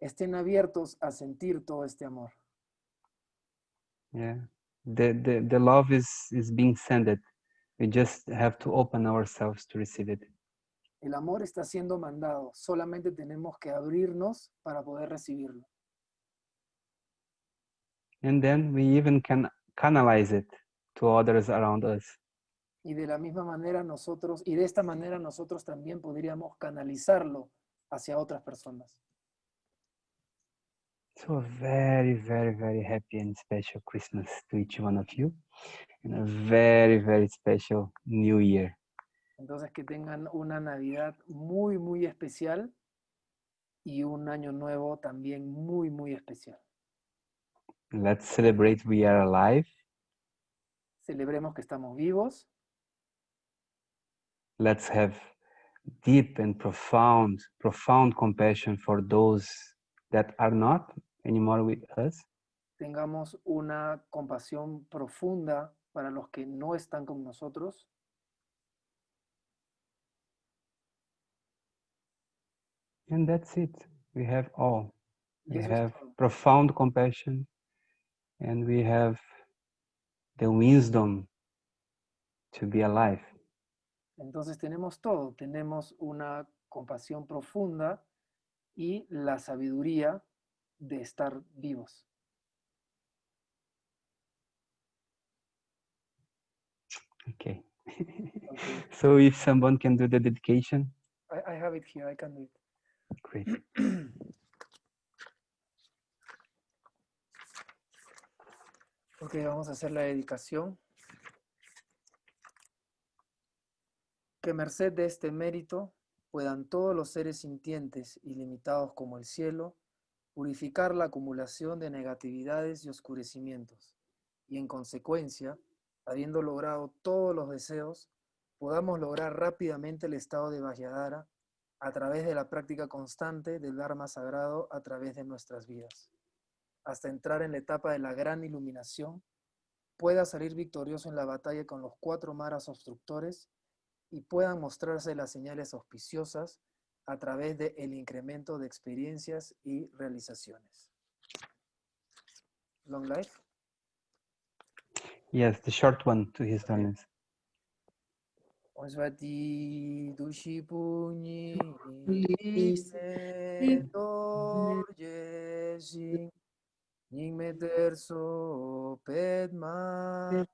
estén abiertos a sentir todo este amor. Yeah, the love is being sent. We just have to open ourselves to receive it. El amor está siendo mandado, solamente tenemos que abrirnos para poder recibirlo. And then we even can canalize it to others around us. Y de la misma manera de esta manera nosotros también podríamos canalizarlo hacia otras personas. So very, very, very happy and special Christmas to each one of you. And a very, very special New Year. Entonces que tengan una Navidad muy, muy especial y un año nuevo también muy, muy especial. Let's celebrate we are alive. Celebremos que estamos vivos. Let's have deep and profound compassion for those that are not anymore with us. Tengamos una compasión profunda para los que no están con nosotros. And that's it. We have all. Y We eso es have todo. profound compassion, and we have the wisdom to be alive. Entonces tenemos todo. Tenemos una compasión profunda y la sabiduría de estar vivos. Okay. Okay. So if someone can do the dedication, I have it here. I can do it. great. Ok, vamos a hacer la dedicación. Que merced de este mérito puedan todos los seres sintientes y limitados como el cielo purificar la acumulación de negatividades y oscurecimientos, y en consecuencia, habiendo logrado todos los deseos, podamos lograr rápidamente el estado de Vajradhara a través de la práctica constante del Dharma sagrado a través de nuestras vidas, hasta entrar en la etapa de la gran iluminación, pueda salir victorioso en la batalla con los 4 maras obstructores y puedan mostrarse las señales auspiciosas a través del incremento de experiencias y realizaciones. Long life? Yes, the short one to His Holiness. Osvati dushi punyi dorjeshi nyingme terso pedma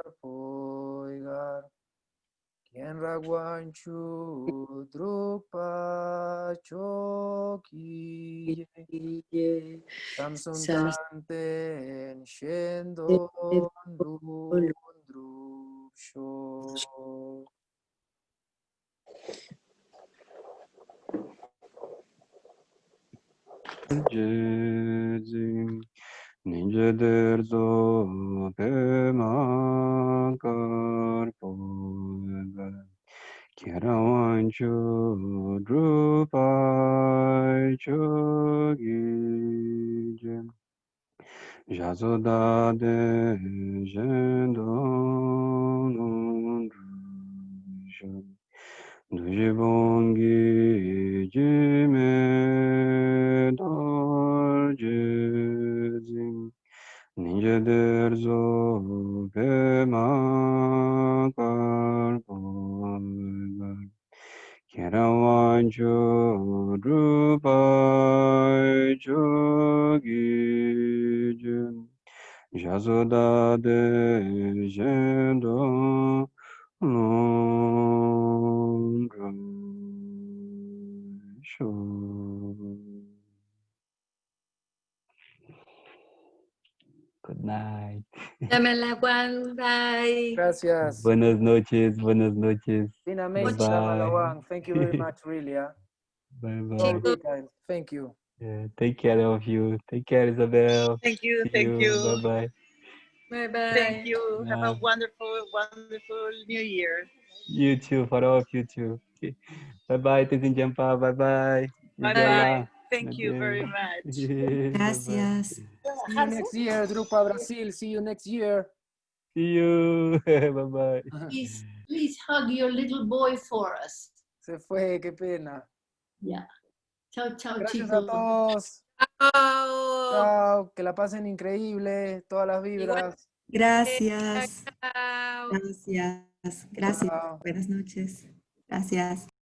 karpoigar Kien Ragwanchu Drupa Choki Samsung Tanten Shendo Dundru Sho. Ninja derzo pema karpoga Kerawancho drupai chogi jem Jazoda de jendon drusho Dujibongi jime dorjezim Ninja derzo pema karpoga Kerawancho drupai chogi jem Jazoda de jendon Good night. Lama Lhawang, bye. Gracias. Buenas noches, buenas noches. Been amazing, Bye-bye. Lama Lhawang. Thank you very much, really. Bye bye. So detailed. Thank you. Yeah, take care of you. Take care, Isabel. Thank you, See thank you. Bye bye. Bye-bye. Thank you. Have a Bye. wonderful, wonderful New Year. You too, for all of you too. Okay. Bye bye, Tizin Jampa. Bye bye. Bye Isabella. bye. Thank you very Okay. much. Bye-bye. Gracias. See you next year, Drupa Brasil. See you next year. See you. Bye-bye. Please hug your little boy for us. Se fue, qué pena. Yeah. Chao, chao, Gracias chicos. a todos. Chao. Chao, que la pasen increíble, todas las vibras. Gracias. Chao. Gracias. Gracias. Chao. Buenas noches. Gracias.